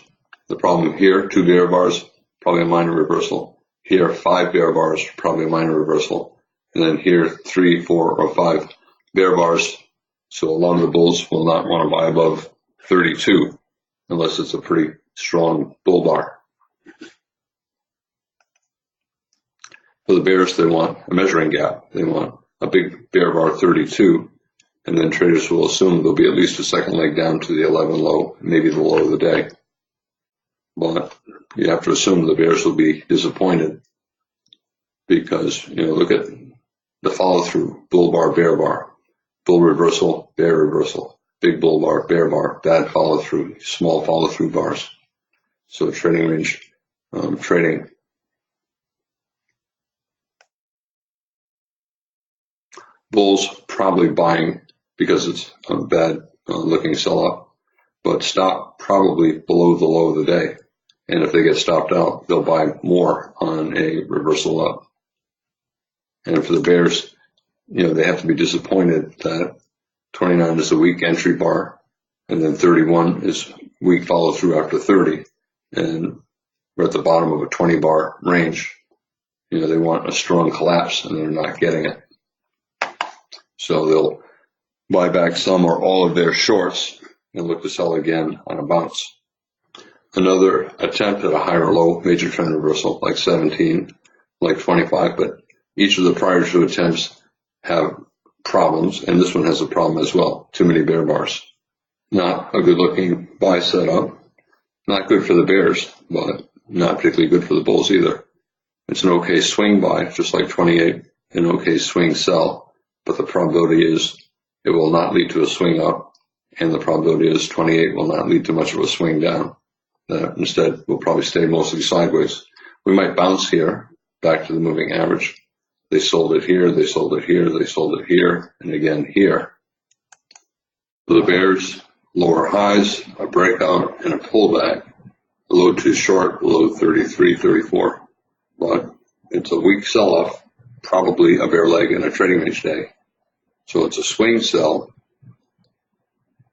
The problem here, 2 bear bars, probably a minor reversal. Here, 5 bear bars, probably a minor reversal. And then here, 3, 4, or 5 bear bars. So a lot of the bulls will not want to buy above 32 unless it's a pretty strong bull bar. For the bears, they want a measuring gap. They want a big bear bar 32, and then traders will assume there'll be at least a second leg down to the 11 low, maybe the low of the day. But you have to assume the bears will be disappointed because, look at the follow through: bull bar, bear bar, bull reversal, bear reversal, big bull bar, bear bar, bad follow through, small follow through bars. So trading range, trading. Bulls probably buying because it's a bad looking sell-off, but stop probably below the low of the day. And if they get stopped out, they'll buy more on a reversal up. And for the bears, they have to be disappointed that 29 is a weak entry bar, and then 31 is weak follow through after 30. And we're at the bottom of a 20 bar range. They want a strong collapse and they're not getting it. So they'll buy back some or all of their shorts and look to sell again on a bounce. Another attempt at a higher low major trend reversal, like 17, like 25, but each of the prior two attempts have problems, and this one has a problem as well. Too many bear bars. Not a good looking buy setup. Not good for the bears, but not particularly good for the bulls either. It's an okay swing buy, just like 28, an okay swing sell, but the probability is it will not lead to a swing up, and the probability is 28 will not lead to much of a swing down. Instead, we'll probably stay mostly sideways. We might bounce here back to the moving average. They sold it here, they sold it here, they sold it here, and again here. For the bears, lower highs, a breakout, and a pullback. A low too short, below 33, 34. But it's a weak sell-off, probably a bear leg and a trading range day. So it's a swing sell.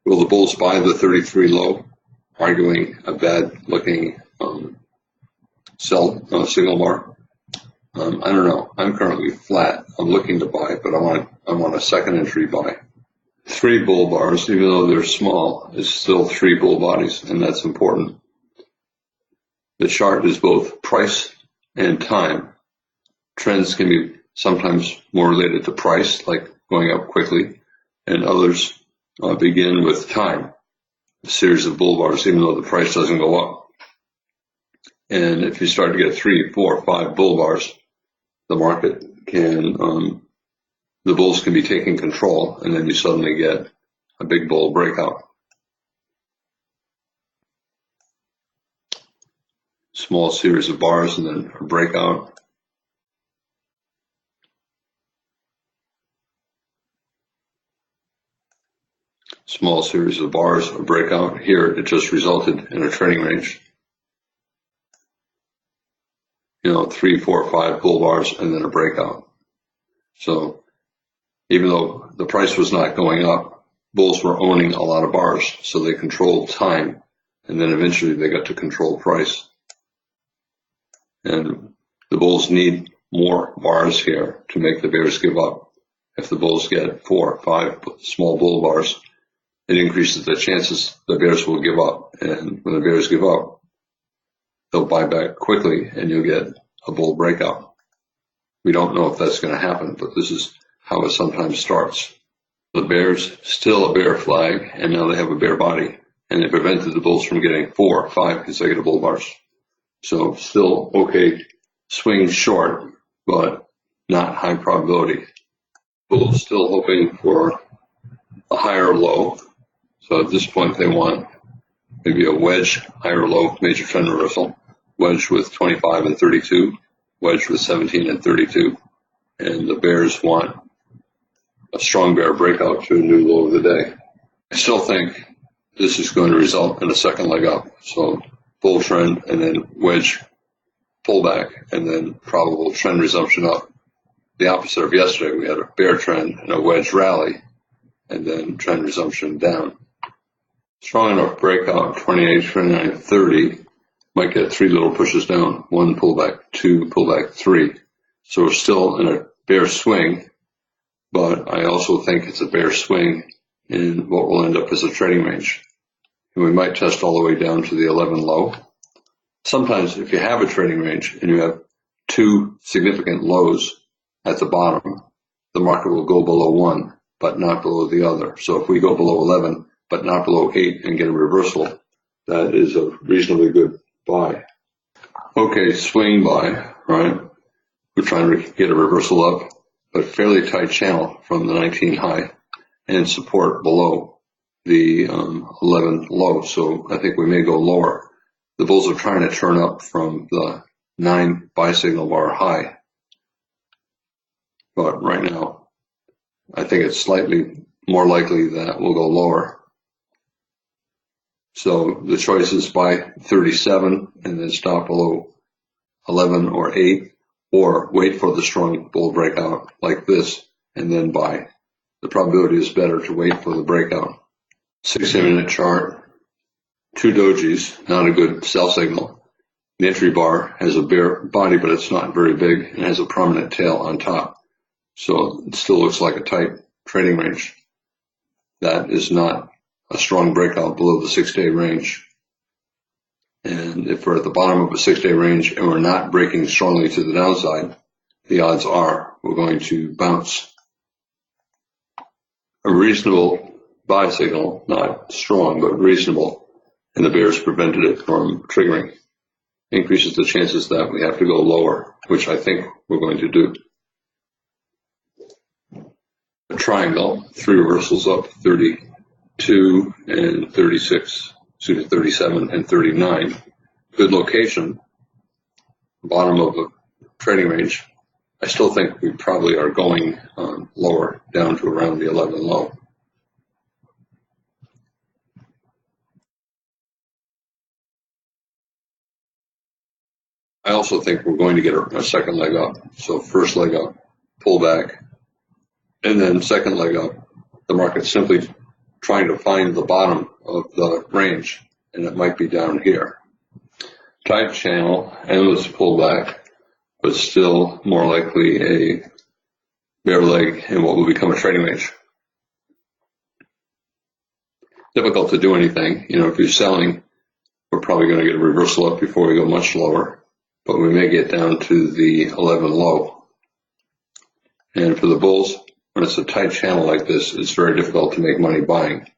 Will the bulls buy the 33 low, arguing a bad-looking sell signal bar? I don't know. I'm currently flat. I'm looking to buy, but I want a second entry buy. 3 bull bars, even though they're small, is still 3 bull bodies, and that's important. The chart is both price and time. Trends can be sometimes more related to price, like going up quickly, and others begin with time, a series of bull bars, even though the price doesn't go up. And if you start to get 3, 4, 5 bull bars, the market can, the bulls can be taking control, and then you suddenly get a big bull breakout. Small series of bars and then a breakout. Small series of bars, a breakout. Here it just resulted in a trading range. 3, 4, 5 bull bars and then a breakout. So even though the price was not going up, bulls were owning a lot of bars, so they controlled time, and then eventually they got to control price. And the bulls need more bars here to make the bears give up. If the bulls get 4 or 5 small bull bars, it increases the chances the bears will give up. And when the bears give up, they'll buy back quickly and you'll get a bull breakout. We don't know if that's going to happen, but this is how it sometimes starts. The bears, still a bear flag, and now they have a bear body, and they prevented the bulls from getting 4 or 5 consecutive bull bars. So still okay, swing short, but not high probability. Bulls still hoping for a higher low. So at this point they want maybe a wedge, higher low, major trend reversal, wedge with 25 and 32, wedge with 17 and 32. And the bears want a strong bear breakout to a new low of the day. I still think this is going to result in a second leg up. So bull trend and then wedge pullback and then probable trend resumption up. The opposite of yesterday, we had a bear trend and a wedge rally and then trend resumption down. Strong enough breakout, 28, 29, 30, might get 3 little pushes down, 1 pullback, 2 pullback, 3. So we're still in a bear swing, but I also think it's a bear swing in what will end up as a trading range. And we might test all the way down to the 11 low. Sometimes if you have a trading range and you have 2 significant lows at the bottom, the market will go below 1, but not below the other. So if we go below 11, but not below 8 and get a reversal, that is a reasonably good buy. Okay, swing buy, right? We're trying to get a reversal up, but fairly tight channel from the 19 high and support below the 11 low. So I think we may go lower. The bulls are trying to turn up from the 9 buy signal bar high. But right now, I think it's slightly more likely that we'll go lower. So the choice is buy 37 and then stop below 11 or 8, or wait for the strong bull breakout like this and then buy. The probability is better to wait for the breakout. 60-minute chart, 2 dojis, not a good sell signal. The entry bar has a bare body, but it's not very big and has a prominent tail on top. So it still looks like a tight trading range. That is not a strong breakout below the 6-day range. And if we're at the bottom of a 6-day range and we're not breaking strongly to the downside, the odds are we're going to bounce. A reasonable buy signal, not strong, but reasonable, and the bears prevented it from triggering, increases the chances that we have to go lower, which I think we're going to do. A triangle, 3 reversals up, 32 and 36, 37 and 39. Good location, bottom of a trading range. I still think we probably are going lower, down to around the 11 low. I also think we're going to get a second leg up. So first leg up, pull back, and then second leg up. The market's simply trying to find the bottom of the range, and it might be down here. Tight channel, endless pullback, but still more likely a bear leg in what will become a trading range. Difficult to do anything. If you're selling, we're probably going to get a reversal up before we go much lower, but we may get down to the 11 low. And for the bulls, when it's a tight channel like this, it's very difficult to make money buying.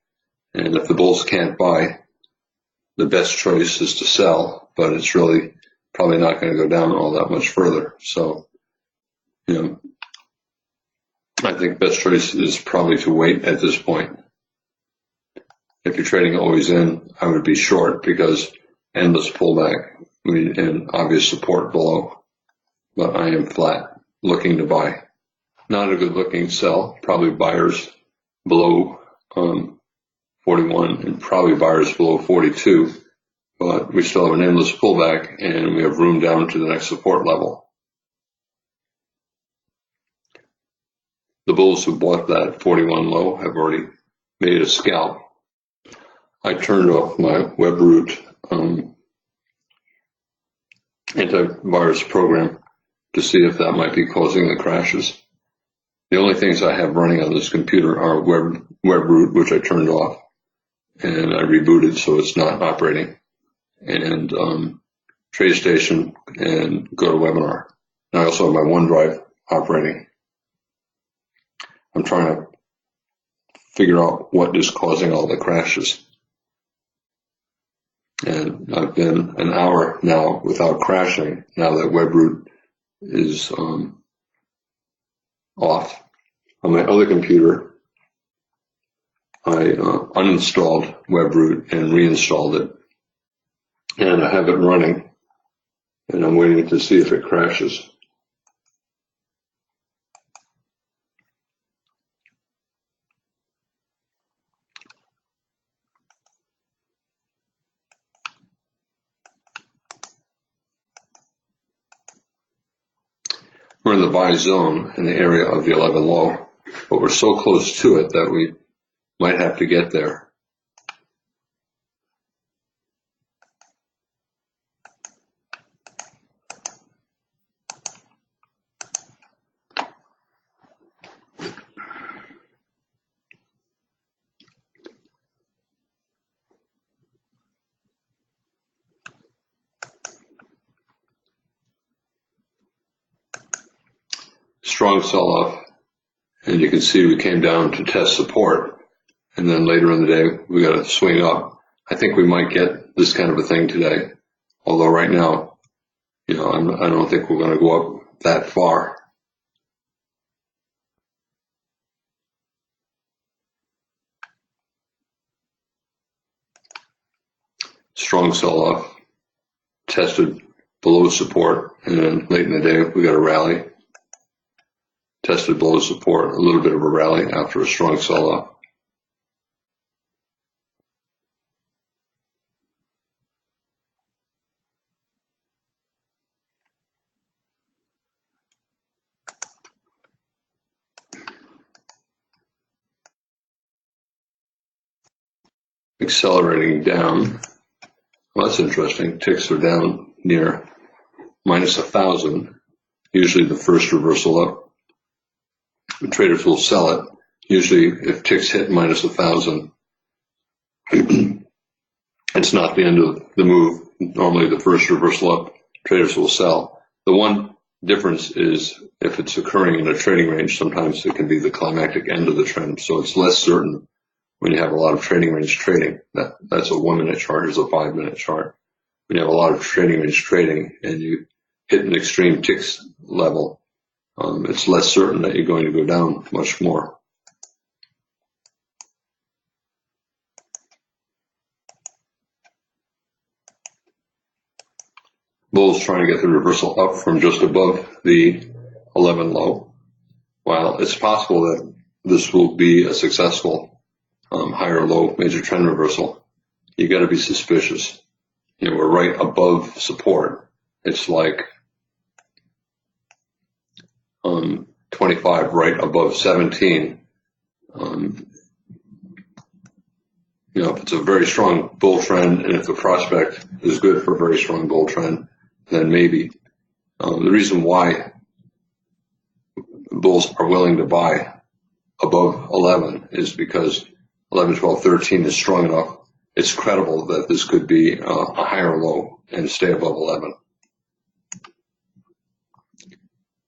And if the bulls can't buy, the best choice is to sell, but it's really probably not going to go down all that much further. So, I think best choice is probably to wait at this point. If you're trading always in, I would be short because endless pullback and obvious support below. But I am flat, looking to buy. Not a good looking sell, probably buyers below 41 and probably buyers below 42. But we still have an endless pullback and we have room down to the next support level. The bulls who bought that 41 low have already made a scalp. I turned off my Webroot antivirus program to see if that might be causing the crashes. The only things I have running on this computer are Webroot, which I turned off, and I rebooted so it's not operating, and TradeStation and GoToWebinar. And I also have my OneDrive operating. I'm trying to figure out what is causing all the crashes. And I've been an hour now without crashing now that Webroot is off. On my other computer, I uninstalled Webroot and reinstalled it. And I have it running, and I'm waiting to see if it crashes. We're in the buy zone in the area of the 11 low, but we're so close to it that we might have to get there. Strong sell-off, and you can see we came down to test support, and then later in the day we got to swing up. I think we might get this kind of a thing today, although right now, I don't think we're going to go up that far. Strong sell-off, tested below support, and then late in the day we got a rally. Tested below support, a little bit of a rally after a strong sell-off. Accelerating down. Well, that's interesting. Ticks are down near minus 1,000, usually the first reversal up, the traders will sell it. Usually if ticks hit minus 1,000, it's not the end of the move. Normally the first reversal up, traders will sell. The one difference is if it's occurring in a trading range, sometimes it can be the climactic end of the trend. So it's less certain when you have a lot of trading range trading. That's a 1 minute chart, here's a 5 minute chart. When you have a lot of trading range trading and you hit an extreme ticks level, it's less certain that you're going to go down much more. Bulls trying to get the reversal up from just above the 11 low. While it's possible that this will be a successful higher low major trend reversal, you got to be suspicious. You know, we're right above support. It's like 25 right above 17. You know, if it's a very strong bull trend and if the prospect is good for a very strong bull trend, then maybe. The reason why bulls are willing to buy above 11 is because 11, 12, 13 is strong enough. It's credible that this could be a higher low and stay above 11.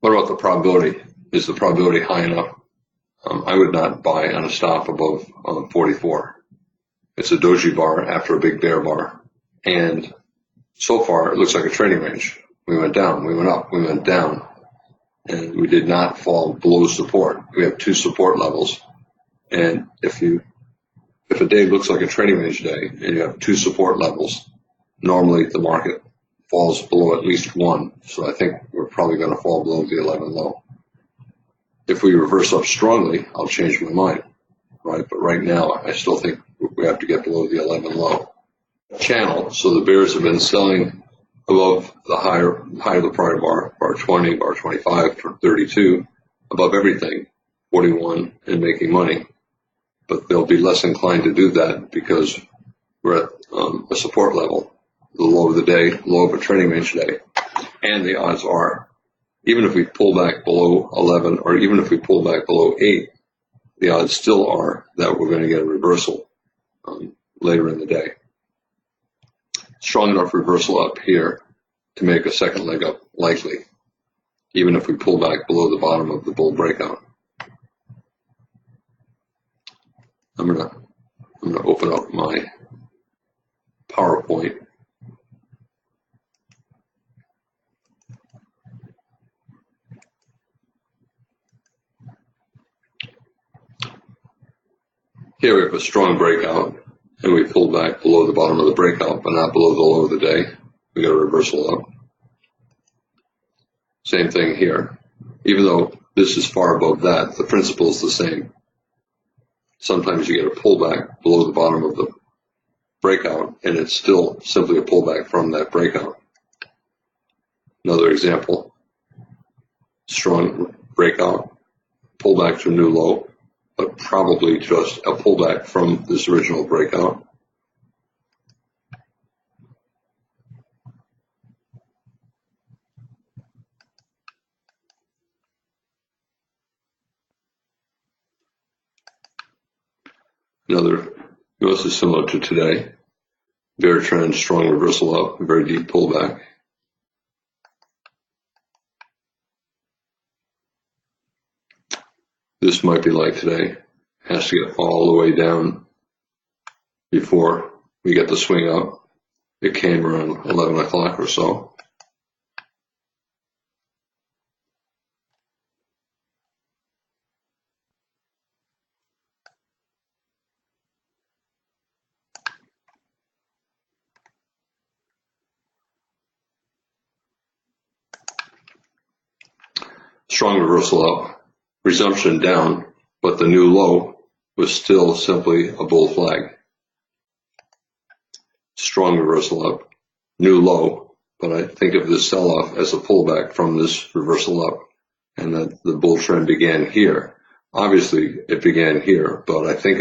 What about the probability? Is the probability high enough? I would not buy on a stop above 44. It's a doji bar after a big bear bar. And so far, it looks like a trading range. We went down, we went up, we went down, and we did not fall below support. We have two support levels. And if a day looks like a trading range day and you have two support levels, normally the market falls below at least one. So I think we're probably going to fall below the 11 low. If we reverse up strongly, I'll change my mind, right? But right now, I still think we have to get below the 11 low. Channel, so the bears have been selling above the high of the prior bar, bar 20, bar 25, 32, above everything, 41, and making money. But they'll be less inclined to do that because we're at a support level, the low of the day, low of a trading range day. And the odds are, even if we pull back below 11, or even if we pull back below 8, the odds still are that we're going to get a reversal later in the day. Strong enough reversal up here to make a second leg up likely, even if we pull back below the bottom of the bull breakout. I'm gonna open up my PowerPoint. Here we have a strong breakout, and we pull back below the bottom of the breakout, but not below the low of the day. We got a reversal up. Same thing here. Even though this is far above that, the principle is the same. Sometimes you get a pullback below the bottom of the breakout, and it's still simply a pullback from that breakout. Another example, strong breakout, pullback to a new low, but probably just a pullback from this original breakout. Another, this is similar to today. Bear trend, strong reversal up, very deep pullback. This might be like today. Has to get all the way down before we get the swing up. It came around 11 o'clock or so. Strong reversal up, resumption down, but the new low was still simply a bull flag. Strong reversal up, new low, but I think of this sell-off as a pullback from this reversal up, and that the bull trend began here. Obviously, it began here, but I think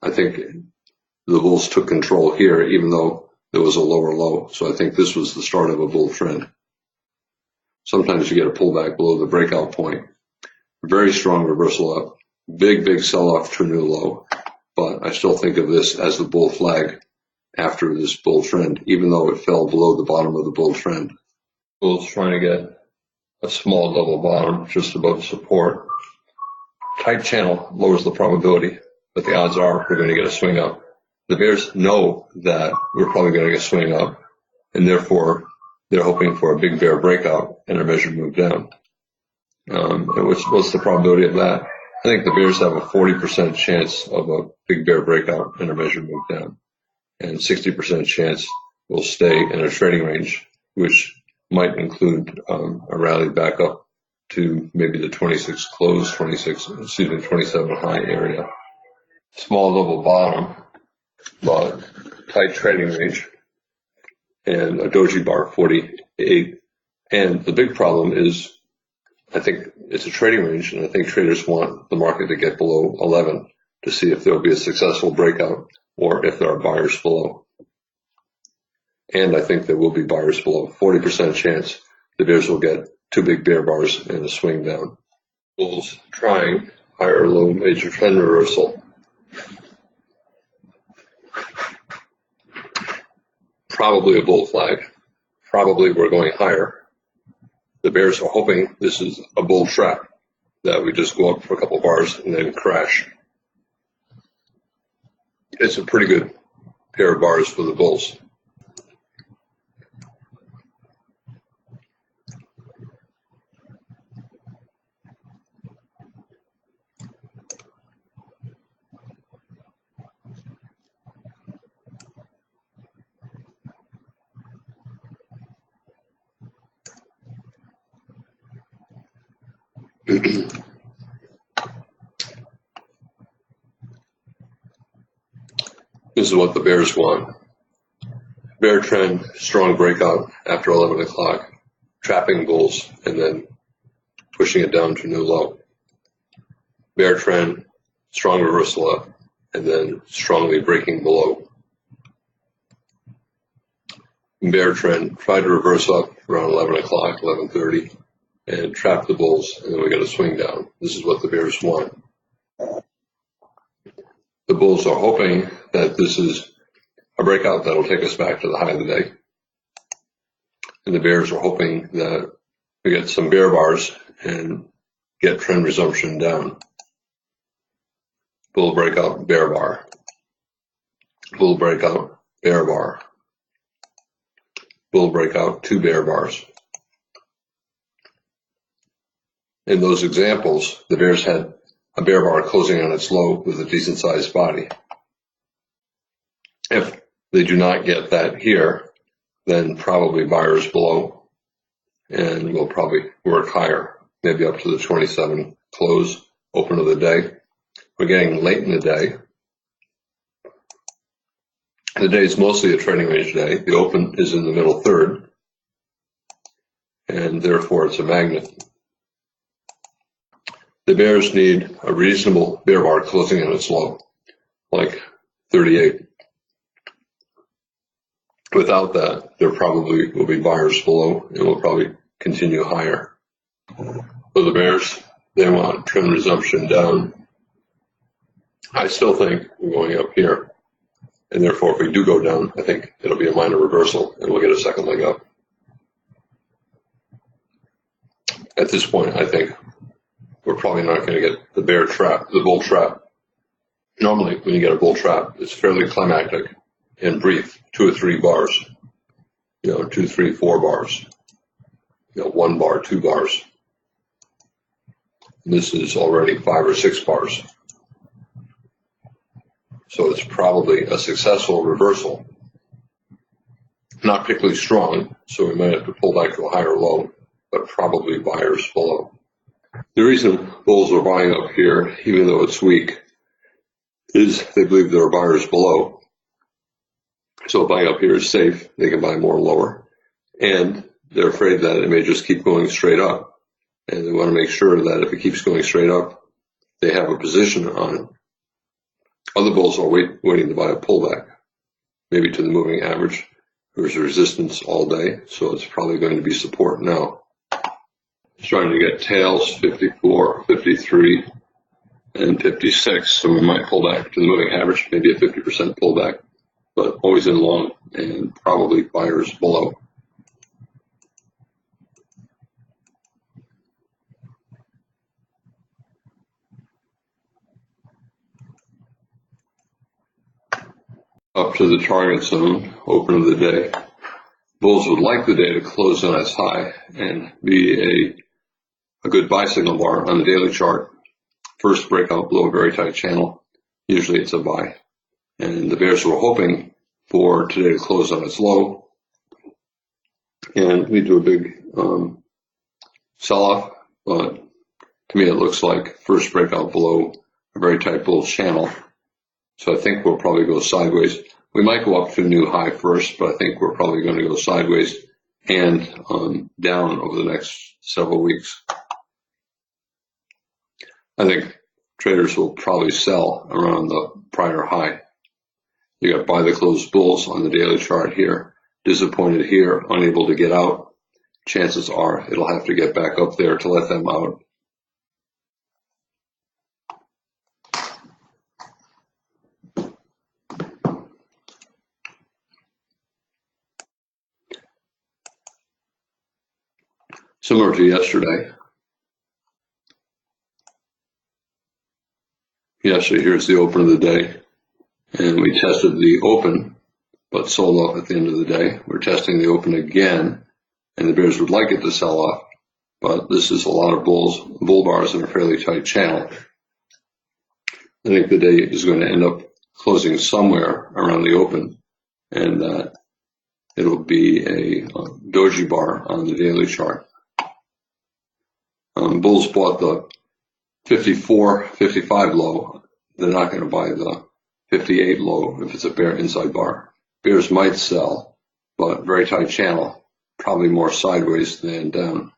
the bulls took control here, even though there was a lower low. So I think this was the start of a bull trend. Sometimes you get a pullback below the breakout point. Very strong reversal up. Big sell-off to a new low. But I still think of this as the bull flag after this bull trend, even though it fell below the bottom of the bull trend. Bull's trying to get a small double bottom just above support. Tight channel lowers the probability, but the odds are we're going to get a swing up. The bears know that we're probably going to get a swing up, and therefore they're hoping for a big bear breakout and a measured move down. And what's the probability of that? I think the bears have a 40% chance of a big bear breakout and a measured move down, and 60% chance we'll stay in a trading range, which might include a rally back up to maybe the 27 high area. Small double bottom, but tight trading range, and a doji bar 48. And the big problem is, I think it's a trading range, and I think traders want the market to get below 11 to see if there'll be a successful breakout or if there are buyers below. And I think there will be buyers below. 40% chance the bears will get two big bear bars and a swing down. Bulls trying higher low major trend reversal. Probably a bull flag. Probably we're going higher. The bears are hoping this is a bull trap, that we just go up for a couple bars and then crash. It's a pretty good pair of bars for the bulls. This is what the bears want. Bear trend, strong breakout after 11 o'clock, trapping bulls, and then pushing it down to new low. Bear trend, strong reversal up, and then strongly breaking below. Bear trend, try to reverse up around 11 o'clock, 11:30, and trap the bulls, and then we get a swing down. This is what the bears want. The bulls are hoping that this is a breakout that will take us back to the high of the day. And the bears are hoping that we get some bear bars and get trend resumption down. Bull breakout, bear bar. Bull breakout, bear bar. Bull breakout, two bear bars. In those examples, the bears had a bear bar closing on its low with a decent sized body. If they do not get that here, then probably buyers below, and we'll probably work higher, maybe up to the 27 close, open of the day. We're getting late in the day. The day is mostly a trading range day. The open is in the middle third, and therefore it's a magnet. The bears need a reasonable bear bar closing on its low, like 38. Without that, there probably will be buyers below and will probably continue higher. For the bears, they want trend resumption down. I still think we're going up here, and therefore if we do go down, I think it'll be a minor reversal and we'll get a second leg up. At this point, I think we're probably not going to get the bear trap, the bull trap. Normally, when you get a bull trap, it's fairly climactic and brief, 2 or 3 bars, 2, 3, 4 bars, 1 bar, 2 bars. And this is already 5 or 6 bars. So it's probably a successful reversal. Not particularly strong, so we might have to pull back to a higher low, but probably buyers below. The reason bulls are buying up here, even though it's weak, is they believe there are buyers below. So buying up here is safe. They can buy more lower. And they're afraid that it may just keep going straight up. And they want to make sure that if it keeps going straight up, they have a position on it. Other bulls are waiting to buy a pullback, maybe to the moving average. There's resistance all day, so it's probably going to be support now. Starting to get tails 54, 53, and 56, so we might pull back to the moving average, maybe a 50% pullback, but always in long and probably buyers below. Up to the target zone, open of the day. Bulls would like the day to close on its high and be a good buy signal bar on the daily chart. First breakout below a very tight channel, usually it's a buy. And the bears were hoping for today to close on its low and lead to a big sell-off, but to me it looks like first breakout below a very tight bull channel. So I think we'll probably go sideways. We might go up to a new high first, but I think we're probably going to go sideways and down over the next several weeks. I think traders will probably sell around the prior high. You got buy the closed bulls on the daily chart here, disappointed here, unable to get out. Chances are it'll have to get back up there to let them out. Similar to yesterday. Yesterday, here's the open of the day. And we tested the open, but sold off at the end of the day. We're testing the open again, and the bears would like it to sell off, but this is a lot of bull bars in a fairly tight channel. I think the day is going to end up closing somewhere around the open, and it'll be a doji bar on the daily chart. Bulls bought the 54, 55 low. They're not going to buy the 58 low if it's a bear inside bar. Bears might sell, but very tight channel, probably more sideways than down.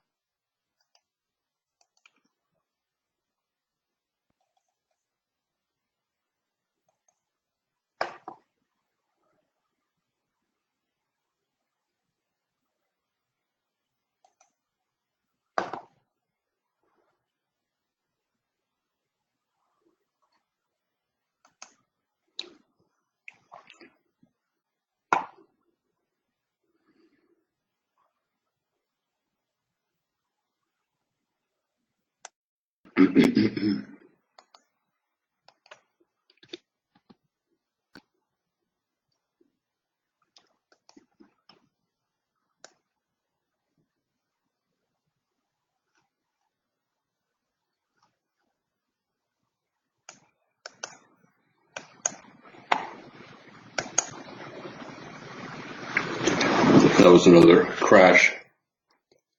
That was another crash.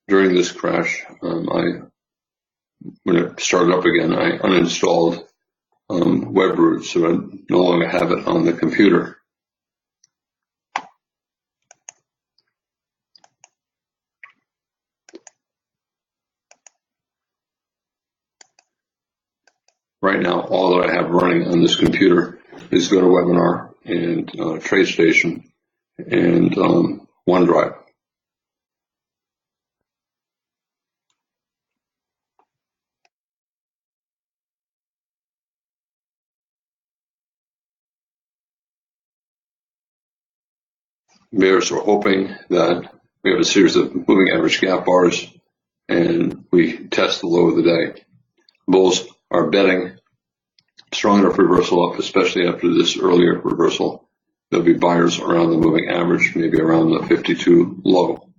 During this crash, when it started up again, I uninstalled WebRoot, so I no longer have it on the computer. Right now, all that I have running on this computer is GoToWebinar and TradeStation and OneDrive. Bears are hoping that we have a series of moving average gap bars and we test the low of the day. Bulls are betting strong enough reversal up, especially after this earlier reversal. There'll be buyers around the moving average, maybe around the 52 low.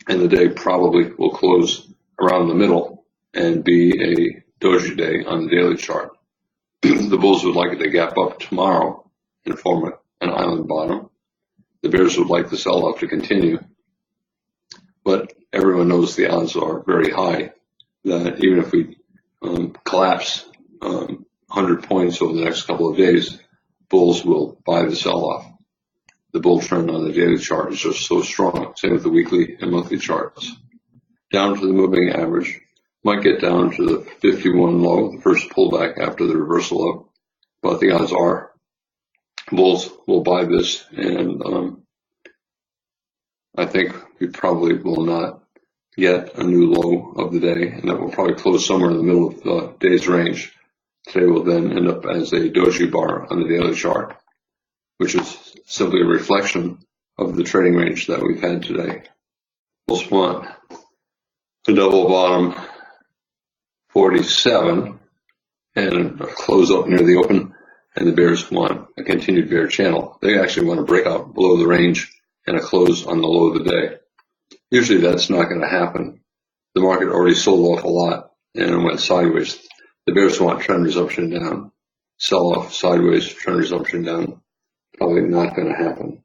And the day probably will close around the middle and be a doji day on the daily chart. The bulls would like it to gap up tomorrow and form an island bottom. The bears would like the sell-off to continue, but everyone knows the odds are very high that even if we collapse 100 points over the next couple of days, bulls will buy the sell-off. The bull trend on the daily chart is just so strong. Same with the weekly and monthly charts. Down to the moving average, might get down to the 51 low, the first pullback after the reversal up, but the odds are bulls will buy this, and I think we probably will not get a new low of the day, and that will probably close somewhere in the middle of the day's range. Today will then end up as a doji bar on the daily chart, which is simply a reflection of the trading range that we've had today. Bulls want a double bottom 47 and a close up near the open, and the bears want a continued bear channel. They actually want to break out below the range and a close on the low of the day. Usually that's not going to happen. The market already sold off a lot and went sideways. The bears want trend resumption down. Sell off sideways, trend resumption down. Probably not going to happen.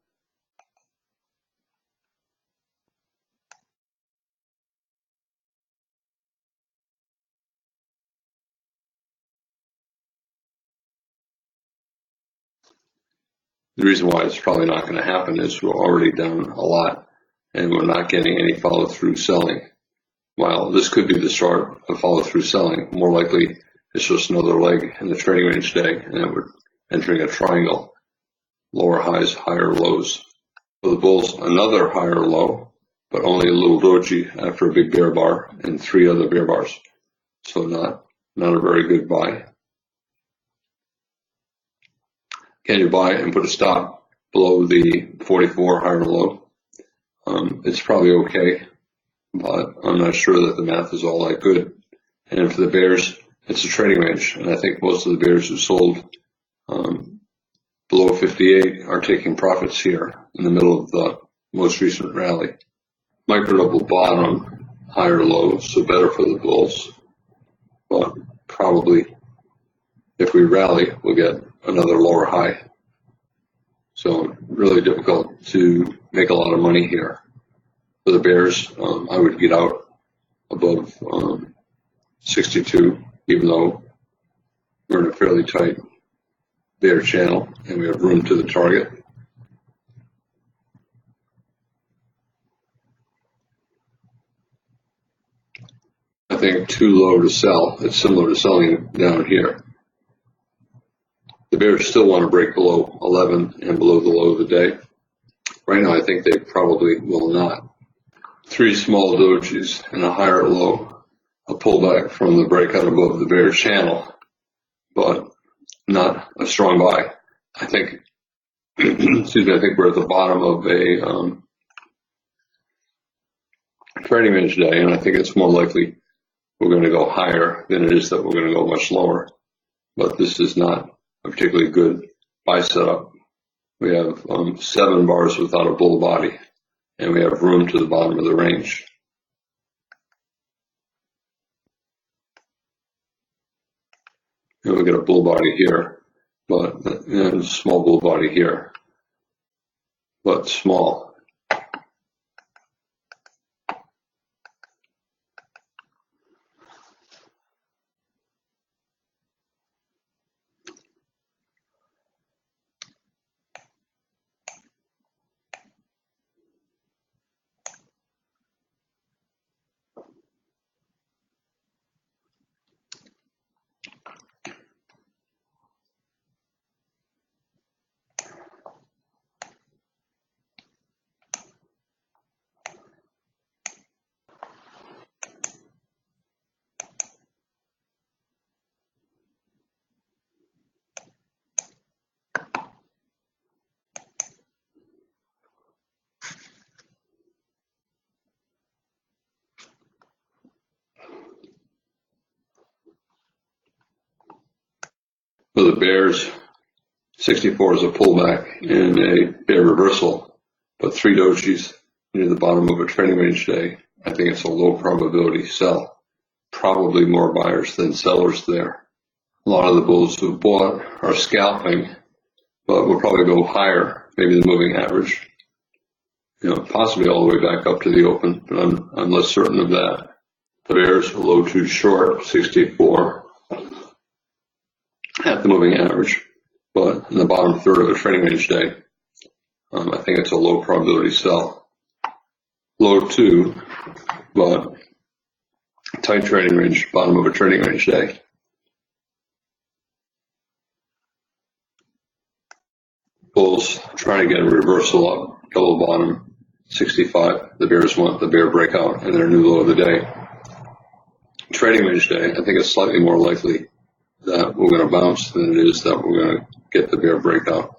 The reason why it's probably not going to happen is we're already down a lot and we're not getting any follow-through selling. While this could be the start of follow-through selling, more likely it's just another leg in the trading range day, and then we're entering a triangle. Lower highs, higher lows. For the bulls, another higher low, but only a little doji after a big bear bar and 3 other bear bars. So not a very good buy. Can you buy and put a stop below the 44 higher low? It's probably okay, but I'm not sure that the math is all that good. And for the bears, it's a trading range, and I think most of the bears who sold below 58 are taking profits here in the middle of the most recent rally. Micro double bottom, higher low, so better for the bulls, but probably if we rally, we'll get another lower high. So really difficult to make a lot of money here. For the bears, I would get out above 62, even though we're in a fairly tight bear channel and we have room to the target. I think too low to sell. It's similar to selling down here. The bears still want to break below 11 and below the low of the day. Right now, I think they probably will not. 3 small dojis and a higher low, a pullback from the breakout above the bear channel, but not a strong buy. I think, excuse me, I think we're at the bottom of a trading range day, and I think it's more likely we're going to go higher than it is that we're going to go much lower. But this is not a particularly good buy setup. We have 7 bars without a bull body, and we have room to the bottom of the range. And we get a bull body here, and a small bull body here, but small. For the bears, 64 is a pullback in a bear reversal, but 3 dojis near the bottom of a trading range day. I think it's a low probability sell. Probably more buyers than sellers there. A lot of the bulls who bought are scalping, but will probably go higher, maybe the moving average. Possibly all the way back up to the open, but I'm less certain of that. The bears are low too short, 64. At the moving average, but in the bottom third of a trading range day, I think it's a low probability sell. Low 2, but tight trading range, bottom of a trading range day. Bulls trying to get a reversal up, double bottom, 65. The bears want the bear breakout and their new low of the day. Trading range day, I think it's slightly more likely that we're going to bounce than it is that we're going to get the bear breakout.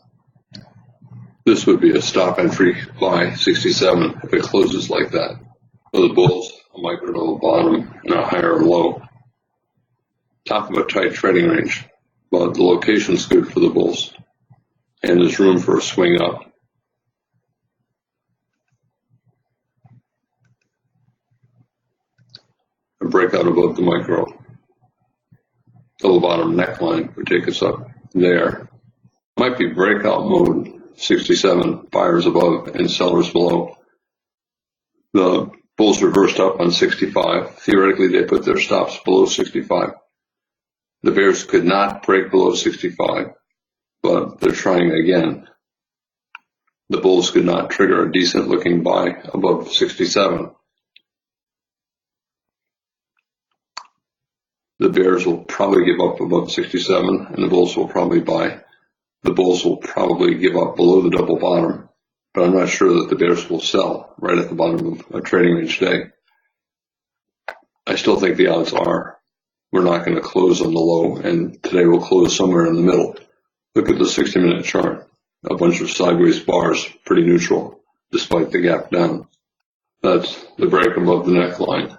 This would be a stop entry buy 67 if it closes like that. For the bulls, a micro double bottom and a higher low. Top of a tight trading range, but the location's good for the bulls, and there's room for a swing up. A breakout above the micro double bottom neckline would take us up there. Might be breakout mode 67, buyers above and sellers below. The bulls reversed up on 65. Theoretically, they put their stops below 65. The bears could not break below 65, but they're trying again. The bulls could not trigger a decent looking buy above 67. The bears will probably give up above 67, and the bulls will probably buy. The bulls will probably give up below the double bottom, but I'm not sure that the bears will sell right at the bottom of a trading range day. I still think the odds are we're not going to close on the low, and today we'll close somewhere in the middle. Look at the 60-minute chart. A bunch of sideways bars, pretty neutral, despite the gap down. That's the break above the neckline.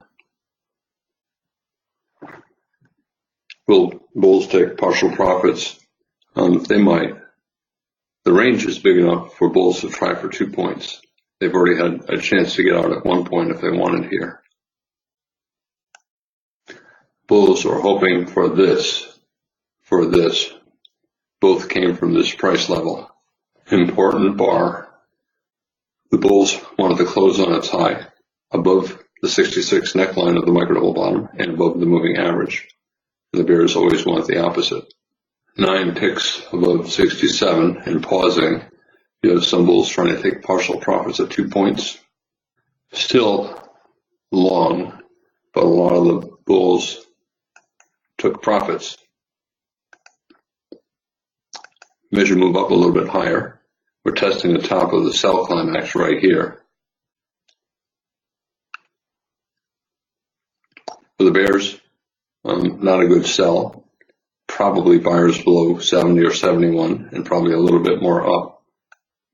Will bulls take partial profits? They might. The range is big enough for bulls to try for 2 points. They've already had a chance to get out at 1 point if they wanted here. Bulls are hoping for this. Both came from this price level. Important bar. The bulls wanted to close on its high, above the 66 neckline of the micro double bottom and above the moving average. The bears always want the opposite. 9 ticks above 67 and pausing. You have some bulls trying to take partial profits at 2 points. Still long, but a lot of the bulls took profits. Measure move up a little bit higher. We're testing the top of the sell climax right here. For the bears, not a good sell. Probably buyers below 70 or 71 and probably a little bit more up.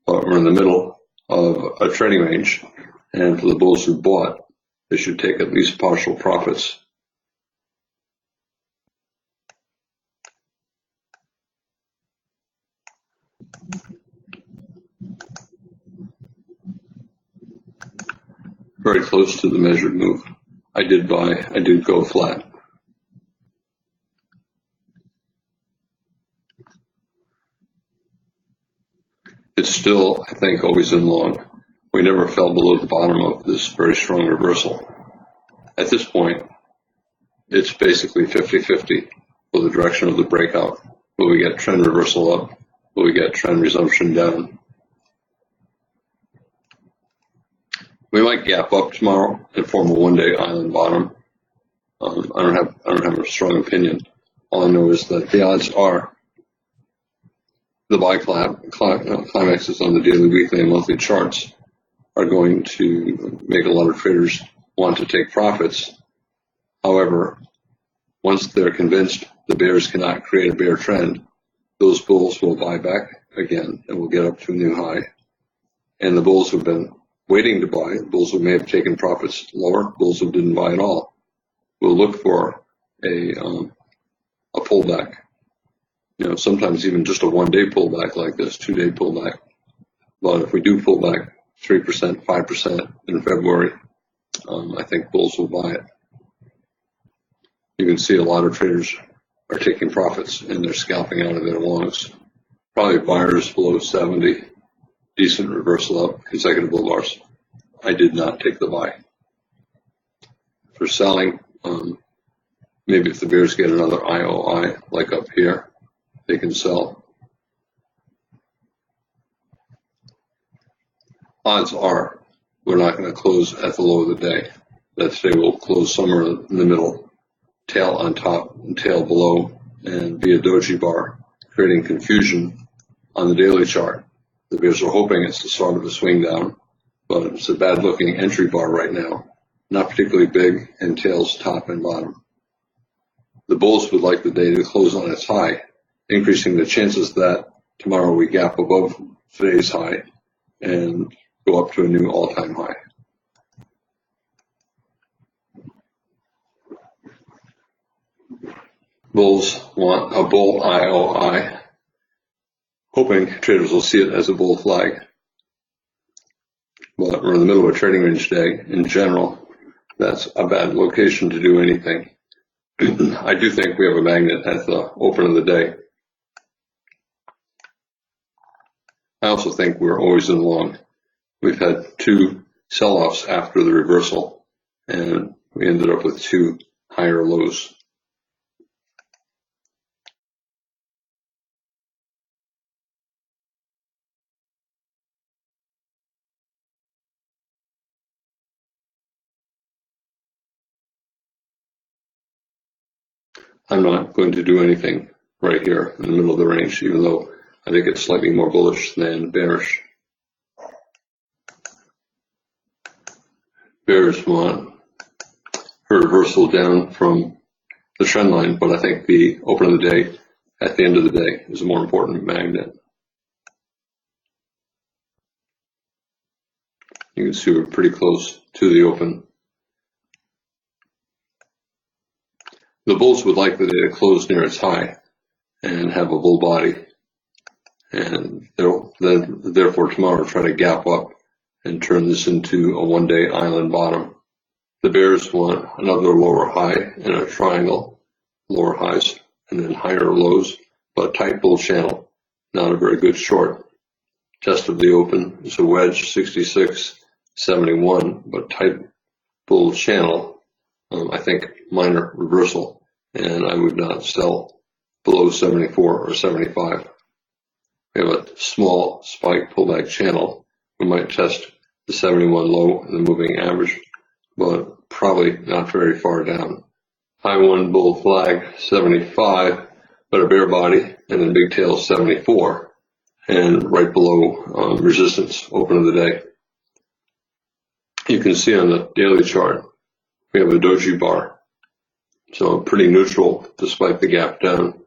But we're in the middle of a trading range, and for the bulls who bought, they should take at least partial profits. Very close to the measured move. I did go flat. It's still, I think, always in long. We never fell below the bottom of this very strong reversal. At this point, it's basically 50-50 for the direction of the breakout. Will we get trend reversal up? Will we get trend resumption down? We might gap up tomorrow and form a one-day island bottom. I don't have a strong opinion. All I know is that the odds are the buy climaxes on the daily, weekly, and monthly charts are going to make a lot of traders want to take profits. However, once they're convinced the bears cannot create a bear trend, those bulls will buy back again and will get up to a new high. And the bulls who've been waiting to buy, bulls who may have taken profits lower, bulls who didn't buy at all, will look for a pullback. Sometimes even just a one-day pullback like this, 2-day pullback. But if we do pull back 3%, 5% in February, I think bulls will buy it. You can see a lot of traders are taking profits and they're scalping out of their longs. Probably buyers below 70, decent reversal up, consecutive bull bars. I did not take the buy. For selling, maybe if the bears get another IOI like up here, they can sell. Odds are we're not going to close at the low of the day. That today will close somewhere in the middle, tail on top and tail below, and be a doji bar, creating confusion on the daily chart. The bears are hoping it's the start of a swing down, but it's a bad looking entry bar right now, not particularly big, and tails top and bottom. The bulls would like the day to close on its high, increasing the chances that tomorrow we gap above today's high and go up to a new all-time high. Bulls want a bull IOI, hoping traders will see it as a bull flag. But we're in the middle of a trading range day. In general, that's a bad location to do anything. I do think we have a magnet at the open of the day. I also think we're always in long. We've had 2 sell-offs after the reversal, and we ended up with 2 higher lows. I'm not going to do anything right here in the middle of the range, even though I think it's slightly more bullish than bearish. Bears want a reversal down from the trend line, but I think the open of the day at the end of the day is a more important magnet. You can see we're pretty close to the open. The bulls would like the day to close near its high and have a bull body, and they'll then therefore tomorrow try to gap up and turn this into a one-day island bottom. The bears want another lower high and a triangle, lower highs and then higher lows, but tight bull channel, not a very good short. Test of the open is a wedge 66.71, but tight bull channel. I think minor reversal, and I would not sell below 74 or 75. We have a small spike pullback channel. We might test the 71 low and the moving average, but probably not very far down. High one bull flag 75, but a bear body, and then big tail 74, and right below resistance open of the day. You can see on the daily chart we have a doji bar, so pretty neutral despite the gap down.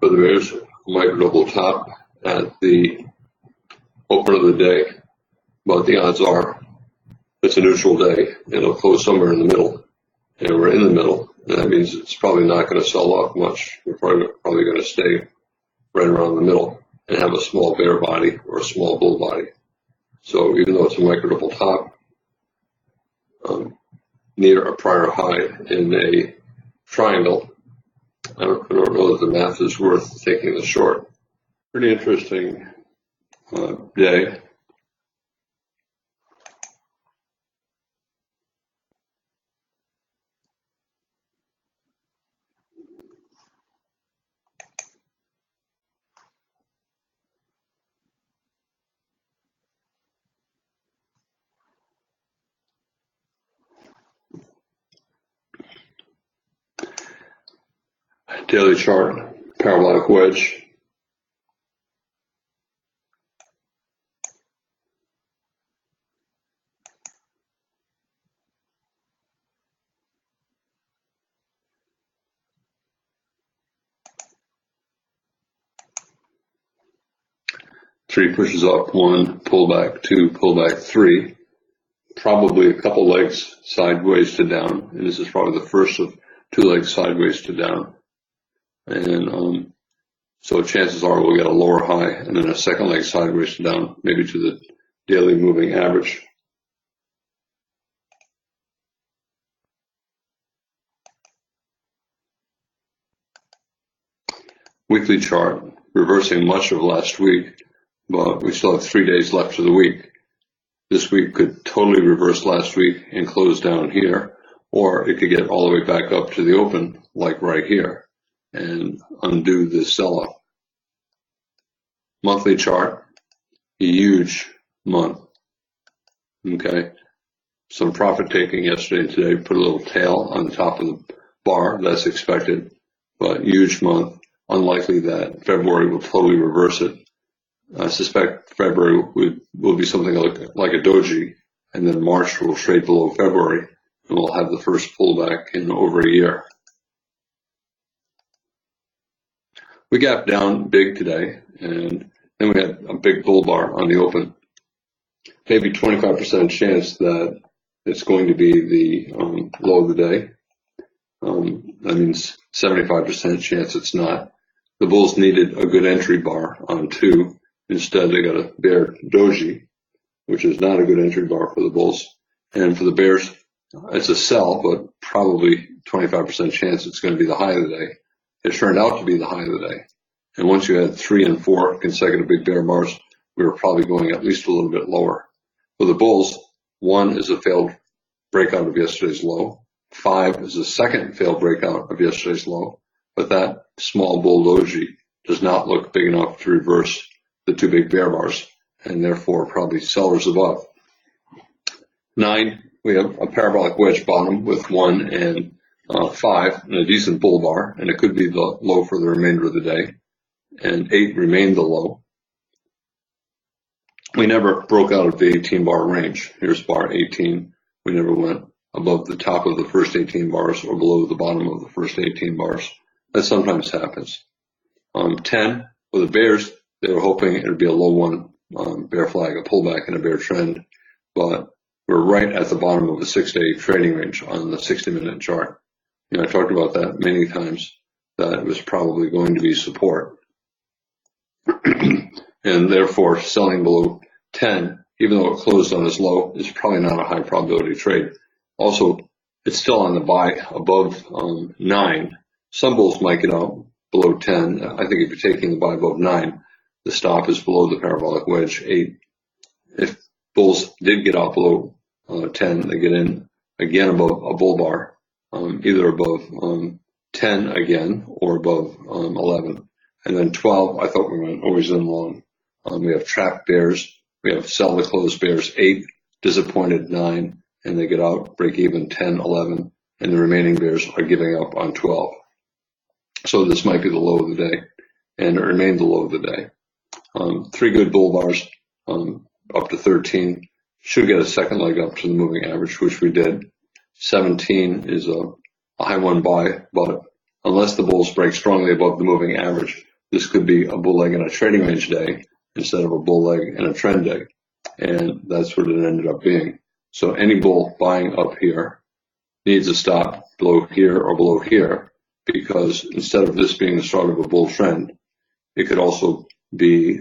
But the bears might double top at the open of the day, but the odds are it's a neutral day and it'll close somewhere in the middle, and we're in the middle, and that means it's probably not going to sell off much. We're probably going to stay right around the middle and have a small bear body or a small bull body. So even though it's a micro double top near a prior high in a triangle, I don't know that the math is worth taking the short. Pretty interesting day. Daily chart, parabolic wedge. Three pushes up, one, pullback, two, pullback, three. Probably a couple legs sideways to down, and this is probably the first of 2 legs sideways to down. And so chances are we'll get a lower high and then a second leg sideways to down, maybe to the daily moving average. Weekly chart, reversing much of last week, but we still have 3 days left to the week. This week could totally reverse last week and close down here, or it could get all the way back up to the open, like right here, and undo this sell-off. Monthly chart, a huge month. Okay, some profit taking yesterday and today, put a little tail on the top of the bar, that's expected, but huge month. Unlikely that February will totally reverse it. I suspect February will be something like a doji, and then March will trade below February, and we'll have the first pullback in over a year. We gapped down big today, and then we had a big bull bar on the open. Maybe 25% chance that it's going to be the low of the day. That means 75% chance it's not. The bulls needed a good entry bar on 2. Instead, they got a bear doji, which is not a good entry bar for the bulls. And for the bears, it's a sell, but probably 25% chance it's going to be the high of the day. It turned out to be the high of the day. And once you had 3 and 4 consecutive big bear bars, we were probably going at least a little bit lower. For the bulls, 1 is a failed breakout of yesterday's low. 5 is a second failed breakout of yesterday's low. But that small bull doji does not look big enough to reverse the 2 big bear bars, and therefore probably sellers above. 9, we have a parabolic wedge bottom with 1 and 5 and a decent bull bar, and it could be the low for the remainder of the day. And 8 remained the low. We never broke out of the 18 bar range. Here's bar 18. We never went above the top of the first 18 bars or below the bottom of the first 18 bars. That sometimes happens. 10, for the bears, they were hoping it would be a low one bear flag, a pullback and a bear trend, but we're right at the bottom of the 6-day trading range on the 60-minute chart. I talked about that many times, that it was probably going to be support. And therefore, selling below 10, even though it closed on this low, is probably not a high probability trade. Also, it's still on the buy above 9. Some bulls might get out below 10. I think if you're taking the buy above 9, the stop is below the parabolic wedge 8. If bulls did get out below 10, they get in again above a bull bar, either above 10 again or above 11. And then 12, I thought we went always in long. We have trapped bears. We have sell the closed bears 8, disappointed 9, and they get out, break even 10, 11, and the remaining bears are giving up on 12. So this might be the low of the day, and it remained the low of the day. 3 good bull bars up to 13. Should get a second leg up to the moving average, which we did. 17 is a high one buy, but unless the bulls break strongly above the moving average, this could be a bull leg and a trading range day instead of a bull leg and a trend day. And that's what it ended up being. So any bull buying up here needs a stop below here or below here, because instead of this being the start of a bull trend, it could also be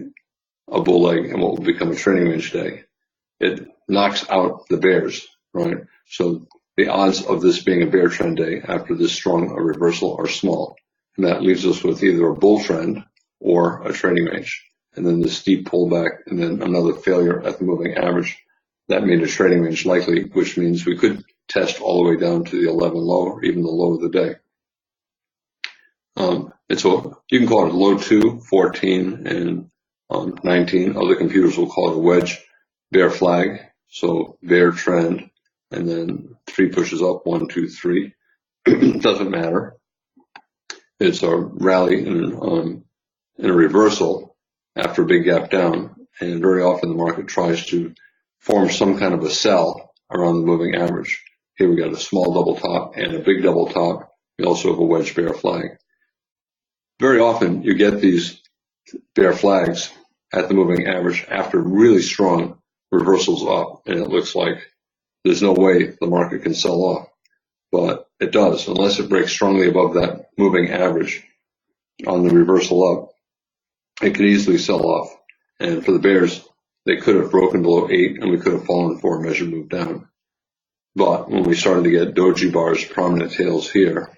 a bull leg and what will become a trading range day. It knocks out the bears, right? So the odds of this being a bear trend day after this strong a reversal are small. And that leaves us with either a bull trend or a trading range. And then the steep pullback and then another failure at the moving average. That made a trading range likely, which means we could test all the way down to the 11 low or even the low of the day. You can call it a low 2, 14, and 19. Other computers will call it a wedge bear flag. So bear trend, and then 3 pushes up, 1, 2, 3. Doesn't matter. It's a rally in a reversal after a big gap down, and very often the market tries to form some kind of a sell around the moving average. Here we got a small double top and a big double top. We also have a wedge bear flag. Very often you get these bear flags at the moving average after really strong reversals up, and it looks like there's no way the market can sell off. But it does, unless it breaks strongly above that moving average on the reversal up. It could easily sell off. And for the bears, they could have broken below 8, and we could have fallen for a measured move down. But when we started to get doji bars, prominent tails here,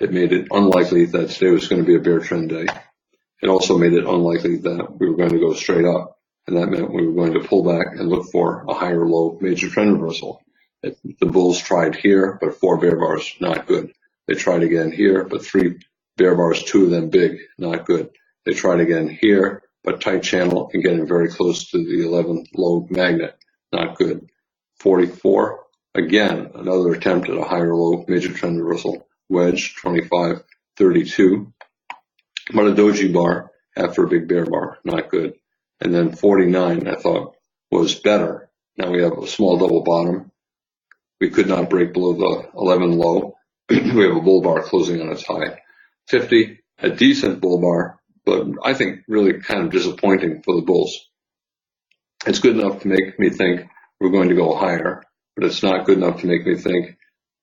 it made it unlikely that today was going to be a bear trend day. It also made it unlikely that we were going to go straight up, and that meant we were going to pull back and look for a higher low major trend reversal. The bulls tried here, but 4 bear bars, not good. They tried again here, but 3 bear bars, 2 of them big, not good. They tried again here, but tight channel and getting very close to the 11 low magnet, not good. 44, again, another attempt at a higher low major trend reversal, wedge, 25, 32. But a doji bar after a big bear bar, not good. And then 49 I thought was better. Now we have a small double bottom. We could not break below the 11 low. We have a bull bar closing on its high. 50, a decent bull bar, but I think really kind of disappointing for the bulls. It's good enough to make me think we're going to go higher, but it's not good enough to make me think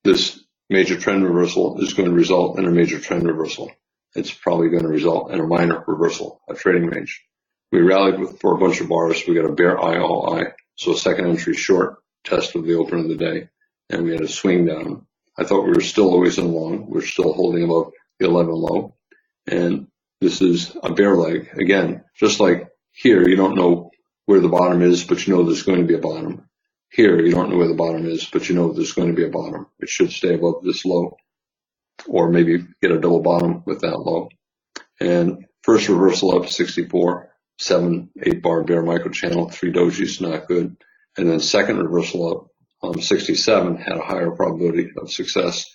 this major trend reversal is going to result in a major trend reversal. It's probably going to result in a minor reversal, a trading range. We rallied for a bunch of bars. We got a bear eye, all eye, so a second entry short test of the open of the day, and we had a swing down. I thought we were still always in long. We're still holding above the 11 low, and this is a bear leg. Again, just like here, you don't know where the bottom is, but you know there's going to be a bottom. Here, you don't know where the bottom is, but you know there's going to be a bottom. It should stay above this low, or maybe get a double bottom with that low. And first reversal up 64, 7, 8 bar bear micro channel, 3 dojis, not good. And then second reversal up 67 had a higher probability of success.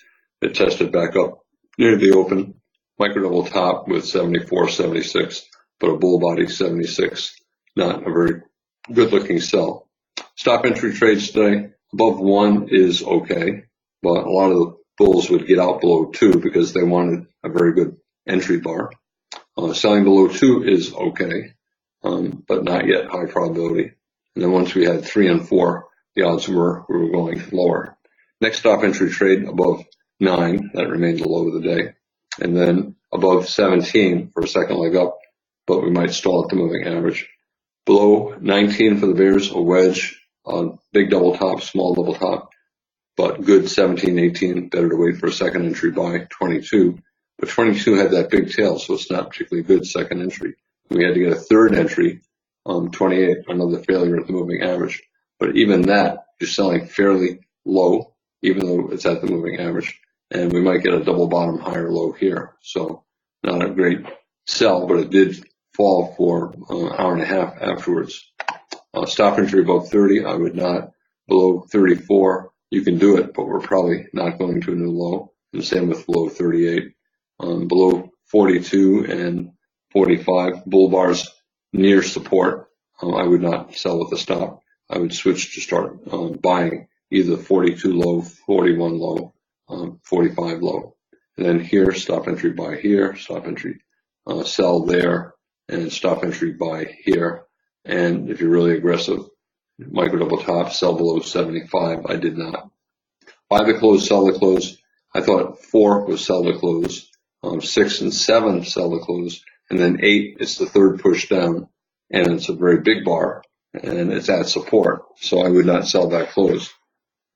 It tested back up near the open, micro double top with 74, 76, but a bull body 76, not a very good looking sell. Stop entry trades today, above 1 is okay, but a lot of the bulls would get out below 2 because they wanted a very good entry bar. Selling below 2 is okay, but not yet high probability. And then once we had 3 and 4, the odds were we were going lower. Next stop entry trade above 9, that remained the low of the day. And then above 17 for a second leg up, but we might stall at the moving average. Below 19 for the bears, a wedge on big double top, small double top, but good 17, 18, better to wait for a second entry by 22. But 22 had that big tail, so it's not particularly good second entry. We had to get a third entry on 28, another failure at the moving average. But even that, you're selling fairly low, even though it's at the moving average. And we might get a double bottom higher low here. So not a great sell, but it did fall for an hour and a half afterwards. Stop entry above 30, I would not. Below 34, you can do it, but we're probably not going to a new low. And same with below 38. Below 42 and 45, bull bars near support. I would not sell with a stop. I would switch to start buying either 42 low, 41 low, 45 low. And then here, stop entry buy here, stop entry sell there, and stop entry buy here. And if you're really aggressive, micro double top, sell below 75. I did not. Buy the close, sell the close. I thought 4 was sell the close, 6 and 7 sell the close, and then 8 is the third push down, and it's a very big bar, and it's at support, so I would not sell that close.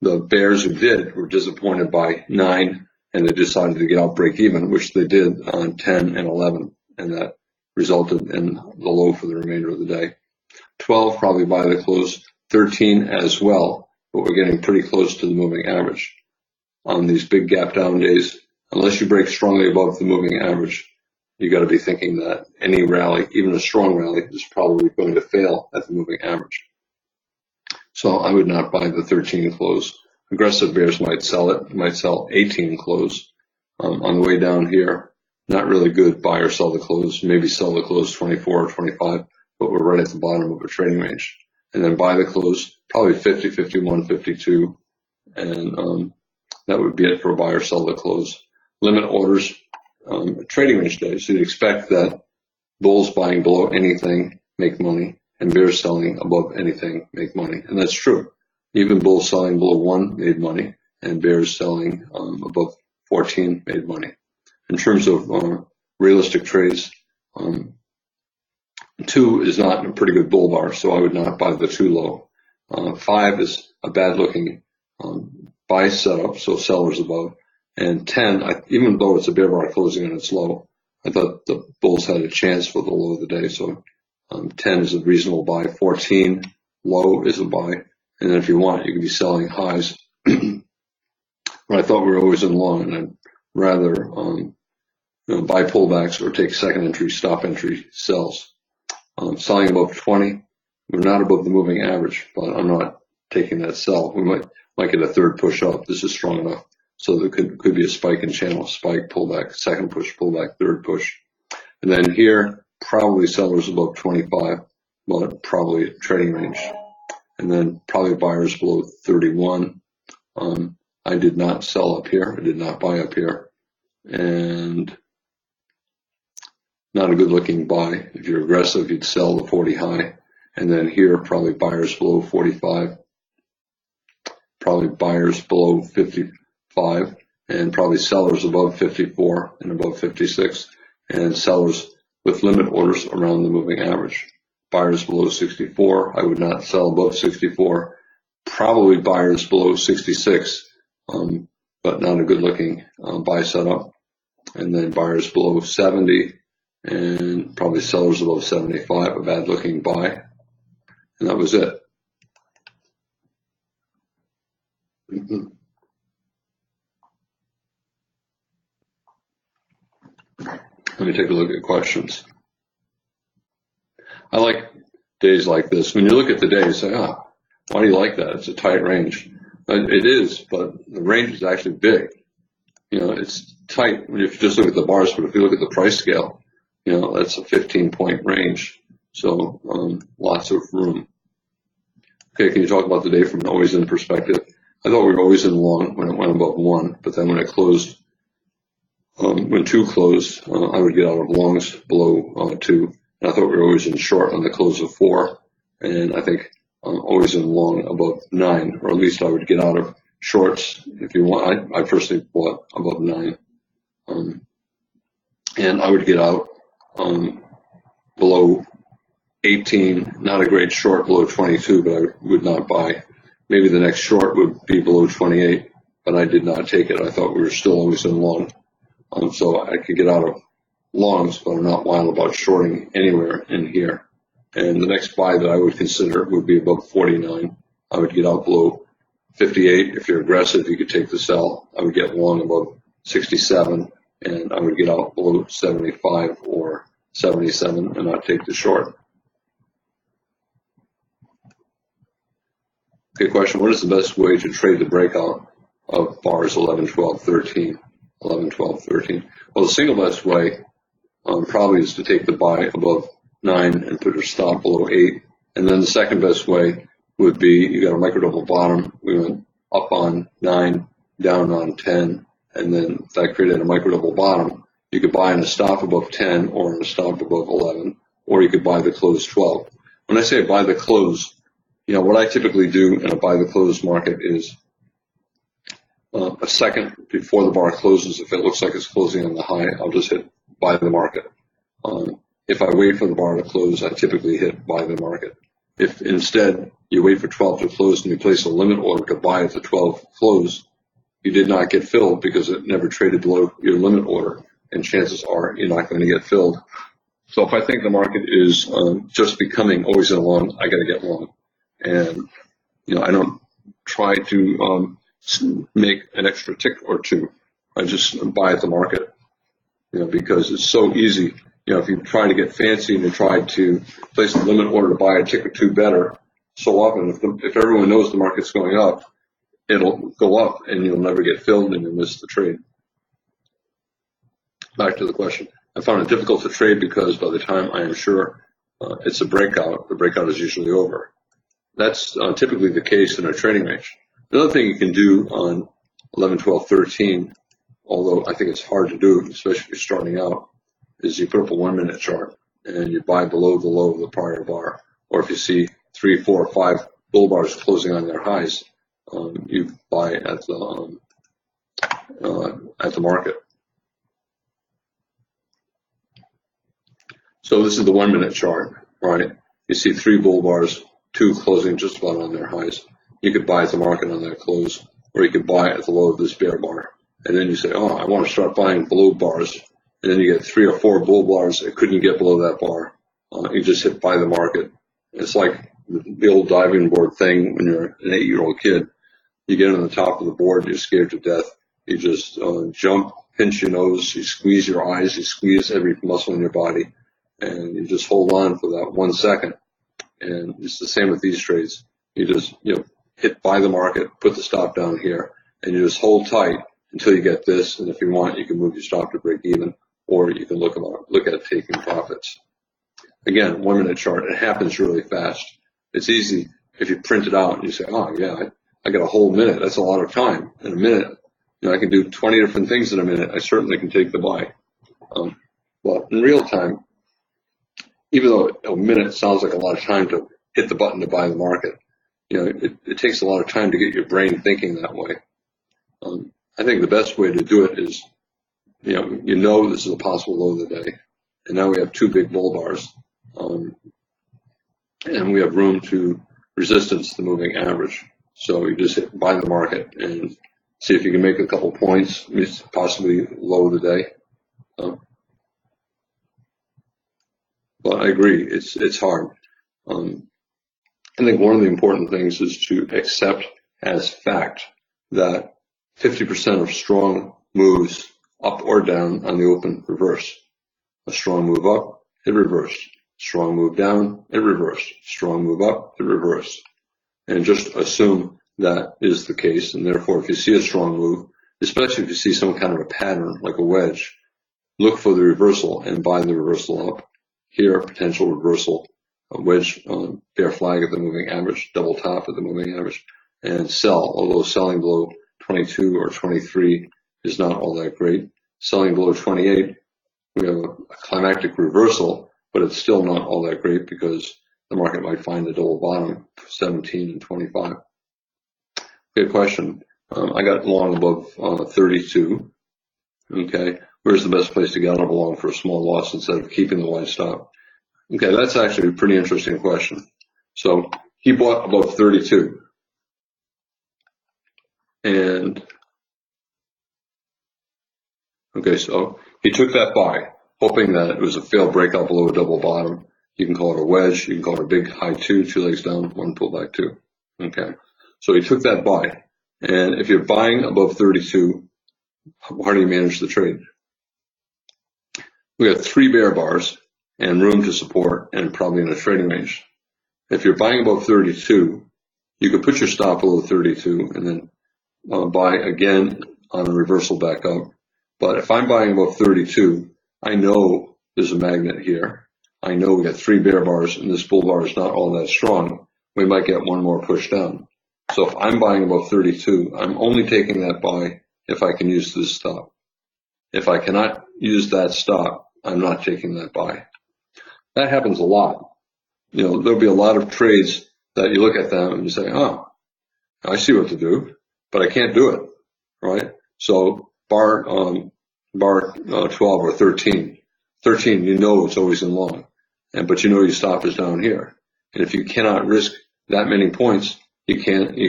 The bears who did were disappointed by 9, and they decided to get out break even, which they did on 10 and 11, and that resulted in the low for the remainder of the day. 12 probably buy the close, 13 as well, but we're getting pretty close to the moving average. On these big gap down days, unless you break strongly above the moving average, you got to be thinking that any rally, even a strong rally, is probably going to fail at the moving average. So I would not buy the 13 close. Aggressive bears might sell it, might sell 18 close. On the way down here, not really good buy or sell the close, maybe sell the close 24 or 25, but we're right at the bottom of a trading range. And then buy the close, probably 50, 51, 52, and that would be it for a buy or sell the close. Limit orders, trading range days. So you'd expect that bulls buying below anything make money, and bears selling above anything make money. And that's true. Even bulls selling below 1 made money, and bears selling above 14 made money. In terms of realistic trades, 2 is not a pretty good bull bar, so I would not buy the 2 low. 5 is a bad looking buy setup, so sellers above. And 10, even though it's a bear bar closing on its low, I thought the bulls had a chance for the low of the day. So 10 is a reasonable buy. 14 low is a buy. And then if you want, you can be selling highs. But I thought we were always in long, and I'd rather buy pullbacks or take second entry, stop entry sells. Selling above 20, we're not above the moving average, but I'm not taking that sell. We might get a third push up. This is strong enough. So there could be a spike in channel, spike, pullback, second push, pullback, third push. And then here, probably sellers above 25, but probably trading range. And then probably buyers below 31. I did not sell up here. I did not buy up here. And not a good looking buy. If you're aggressive, you'd sell the 40 high. And then here, probably buyers below 45. Probably buyers below 55. And probably sellers above 54 and above 56. And sellers with limit orders around the moving average. Buyers below 64. I would not sell above 64. Probably buyers below 66. But not a good looking buy setup. And then buyers below 70 and probably sellers above 75, a bad looking buy. And that was it. Let me take a look at questions. I like days like this. When you look at the day, you say, why do you like that? It's a tight range. It is, but the range is actually big. It's tight if you just look at the bars, but if you look at the price scale, that's a 15-point range. So lots of room. Okay, can you talk about the day from an always in perspective? I thought we were always in long when it went above 1, but then when it closed, when 2 closed, I would get out of longs below 2. And I thought we were always in short on the close of 4. And I think always in long above 9, or at least I would get out of shorts if you want. I personally bought above 9. And I would get out below 18, not a great short below 22, but I would not buy. Maybe the next short would be below 28, but I did not take it. I thought we were still always in long. So I could get out of longs, but I'm not wild about shorting anywhere in here. And the next buy that I would consider would be above 49. I would get out below 58. If you're aggressive, you could take the sell. I would get long above 67, and I would get out below 75 or 77 and not take the short. Okay, question, what is the best way to trade the breakout of bars 11, 12, 13? 11, 12, 13. Well, the single best way probably is to take the buy above 9 and put a stop below 8. And then the second best way would be you got a micro double bottom. We went up on 9, down on 10, and then that created a micro double bottom. You could buy in a stop above 10 or in a stop above 11, or you could buy the close 12. When I say buy the close, what I typically do in a buy the close market is a second before the bar closes. If it looks like it's closing on the high, I'll just hit buy the market. If I wait for the bar to close, I typically hit buy the market. If instead you wait for 12 to close and you place a limit order to buy at the 12 close, you did not get filled because it never traded below your limit order, and chances are you're not going to get filled. So if I think the market is just becoming always in a long, I got to get long. And I don't try to make an extra tick or two. I just buy at the market, because it's so easy. If you try to get fancy and you try to place a limit order to buy a tick or two better, so often if everyone knows the market's going up, it'll go up and you'll never get filled and you'll miss the trade. Back to the question. I found it difficult to trade because by the time I am sure it's a breakout, the breakout is usually over. That's typically the case in a trading range. The other thing you can do on 11, 12, 13, although I think it's hard to do, especially if you're starting out, is you put up a 1 minute chart and you buy below the low of the prior bar. Or if you see 3, 4, 5 bull bars closing on their highs, you buy at the market. So this is the 1 minute chart, right? You see 3 bull bars, 2 closing just about on their highs. You could buy at the market on that close, or you could buy at the low of this bear bar. And then you say, I want to start buying below bars. And then you get 3 or 4 bull bars that couldn't get below that bar. You just hit buy the market. It's like the old diving board thing when you're an 8-year-old kid. You get on the top of the board, you're scared to death. You just jump, pinch your nose, you squeeze your eyes, you squeeze every muscle in your body, and you just hold on for that 1 second. And it's the same with these trades. You just hit buy the market, put the stop down here, and you just hold tight until you get this. And if you want, you can move your stop to break even, or you can look at taking profits. again, 1 minute chart, it happens really fast. It's easy if you print it out and you say, oh yeah, I got a whole minute. That's a lot of time. In a minute, I can do 20 different things in a minute. I certainly can take the buy. But in real time, even though a minute sounds like a lot of time to hit the button to buy the market, it takes a lot of time to get your brain thinking that way. I think the best way to do it is, this is a possible low of the day, and now we have two big bull bars, and we have room to resistance the moving average. So you just buy the market and see if you can make a couple points, possibly low of the day. But I agree, it's hard. I think one of the important things is to accept as fact that 50% of strong moves up or down on the open reverse. A strong move up, it reversed. Strong move down, it reversed. Strong move up, it reversed. And just assume that is the case, and therefore if you see a strong move, especially if you see some kind of a pattern like a wedge, look for the reversal and buy the reversal up. Here, potential reversal, a wedge, bear flag at the moving average, double top at the moving average, and sell, although selling below 22 or 23 is not all that great. Selling below 28, we have a climactic reversal, but it's still not all that great because the market might find a double bottom, 17 and 25. Good question. I got long above 32. Okay, where's the best place to get out of a long for a small loss instead of keeping the wide stop? Okay, that's actually a pretty interesting question. So he bought above 32. And, okay, so he took that buy, hoping that it was a failed breakout below a double bottom. You can call it a wedge, you can call it a big high two legs down, one pullback two. Okay, so he took that buy. And if you're buying above 32, how do you manage the trade? We have 3 bear bars and room to support and probably in a trading range. If you're buying above 32, you could put your stop below 32 and then buy again on a reversal back up. But if I'm buying above 32, I know there's a magnet here. I know we got 3 bear bars and this bull bar is not all that strong. We might get one more push down. So if I'm buying above 32, I'm only taking that buy if I can use this stop. If I cannot use that stop, I'm not taking that buy. That happens a lot. There'll be a lot of trades that you look at them and you say, oh, I see what to do, but I can't do it, right? So bar 12 or 13. 13, it's always in long, but your stop is down here. And if you cannot risk that many points, you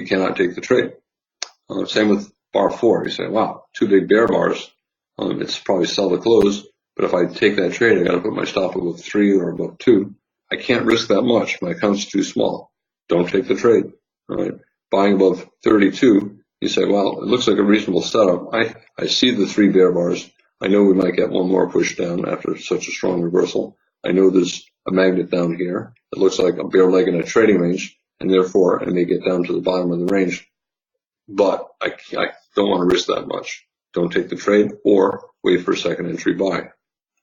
cannot take the trade. Same with bar 4. You say, wow, 2 big bear bars. It's probably sell to close, but if I take that trade, I got to put my stop above 3 or above 2. I can't risk that much. My account's too small. Don't take the trade. All right. Buying above 32, you say, well, it looks like a reasonable setup. I see the 3 bear bars. I know we might get one more push down after such a strong reversal. I know there's a magnet down here. It looks like a bear leg in a trading range, and therefore I may get down to the bottom of the range. But I don't want to risk that much. Don't take the trade or wait for a second entry buy.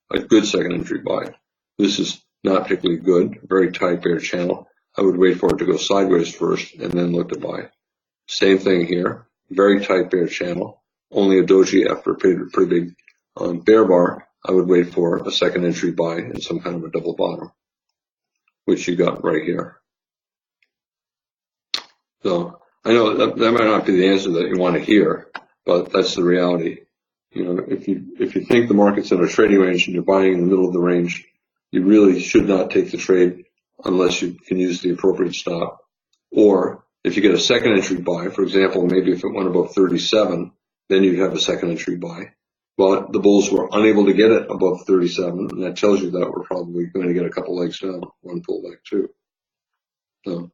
A good second entry buy. This is not particularly good, very tight bear channel. I would wait for it to go sideways first and then look to buy. Same thing here, very tight bear channel. Only a doji after a pretty big bear bar. I would wait for a second entry buy and some kind of a double bottom, which you got right here. So I know that might not be the answer that you want to hear, but that's the reality. If you think the market's in a trading range and you're buying in the middle of the range, you really should not take the trade unless you can use the appropriate stop. Or if you get a second entry buy, for example, maybe if it went above 37, then you'd have a second entry buy. But the bulls were unable to get it above 37, and that tells you that we're probably going to get a couple legs down, one pullback too. So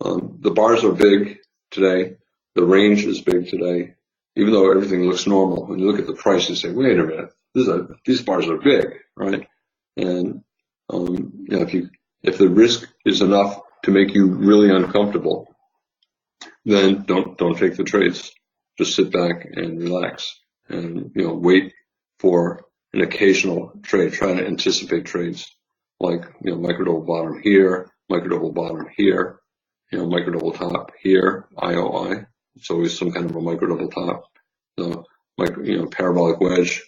the bars are big today. The range is big today. Even though everything looks normal, when you look at the price, you say, wait a minute, these bars are big, right? And if the risk is enough to make you really uncomfortable, then don't take the trades. Just sit back and relax, and wait for an occasional trade. Try to anticipate trades. like, micro double bottom here, micro double bottom here, micro double top here, IOI. It's always some kind of a micro double top. So, parabolic wedge.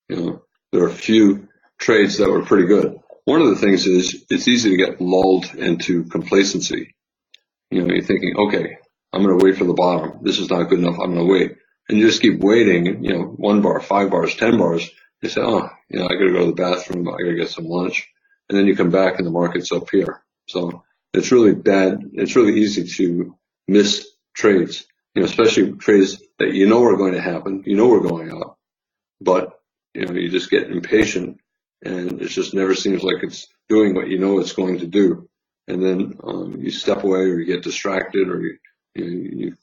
There are a few trades that were pretty good. One of the things is it's easy to get lulled into complacency. You're thinking, okay, I'm going to wait for the bottom. This is not good enough. I'm going to wait. And you just keep waiting, 1 bar, 5 bars, 10 bars. You say, I got to go to the bathroom. I got to get some lunch. And then you come back and the market's up here. So it's really bad. It's really easy to miss trades, especially trades that are going to happen. We're going up, but you just get impatient and it just never seems like it's doing what it's going to do. And then you step away or you get distracted or you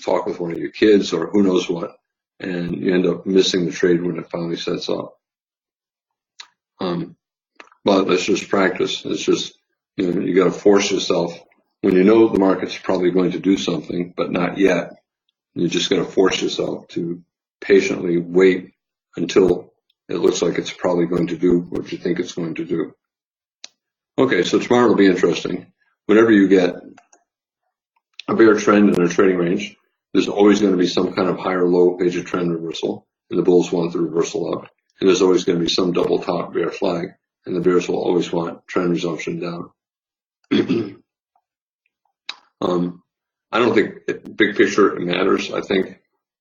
talk with one of your kids or who knows what, and you end up missing the trade when it finally sets up. But that's just practice. It's just, you got to force yourself. When the market's probably going to do something, but not yet, you just got to force yourself to patiently wait until it looks like it's probably going to do what you think it's going to do. Okay, so tomorrow will be interesting. Whenever you get a bear trend in a trading range, there's always going to be some kind of higher low major trend reversal, and the bulls want the reversal up. And there's always going to be some double top bear flag, and the bears will always want trend resumption down. I don't think big picture it matters. I think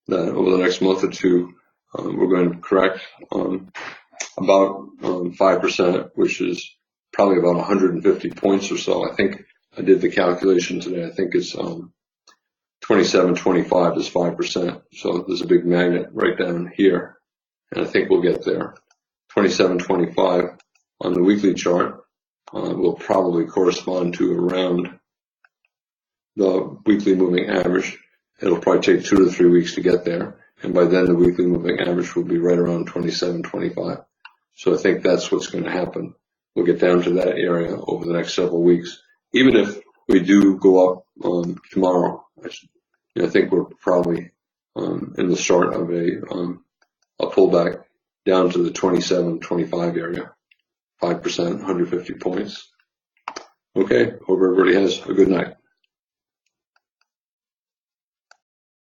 that over the next month or two, we're going to correct about 5%, which is probably about 150 points or so. I think I did the calculation today. I think it's 27.25 is 5%. So there's a big magnet right down here, and I think we'll get there. 27.25 on the weekly chart will probably correspond to around the weekly moving average. It'll probably take 2 to 3 weeks to get there, and by then the weekly moving average will be right around 27.25. So I think that's what's going to happen. We'll get down to that area over the next several weeks. Even if we do go up tomorrow, I think we're probably in the start of a pullback down to the 27.25 area, 5%, 150 points. Okay, hope everybody has a good night.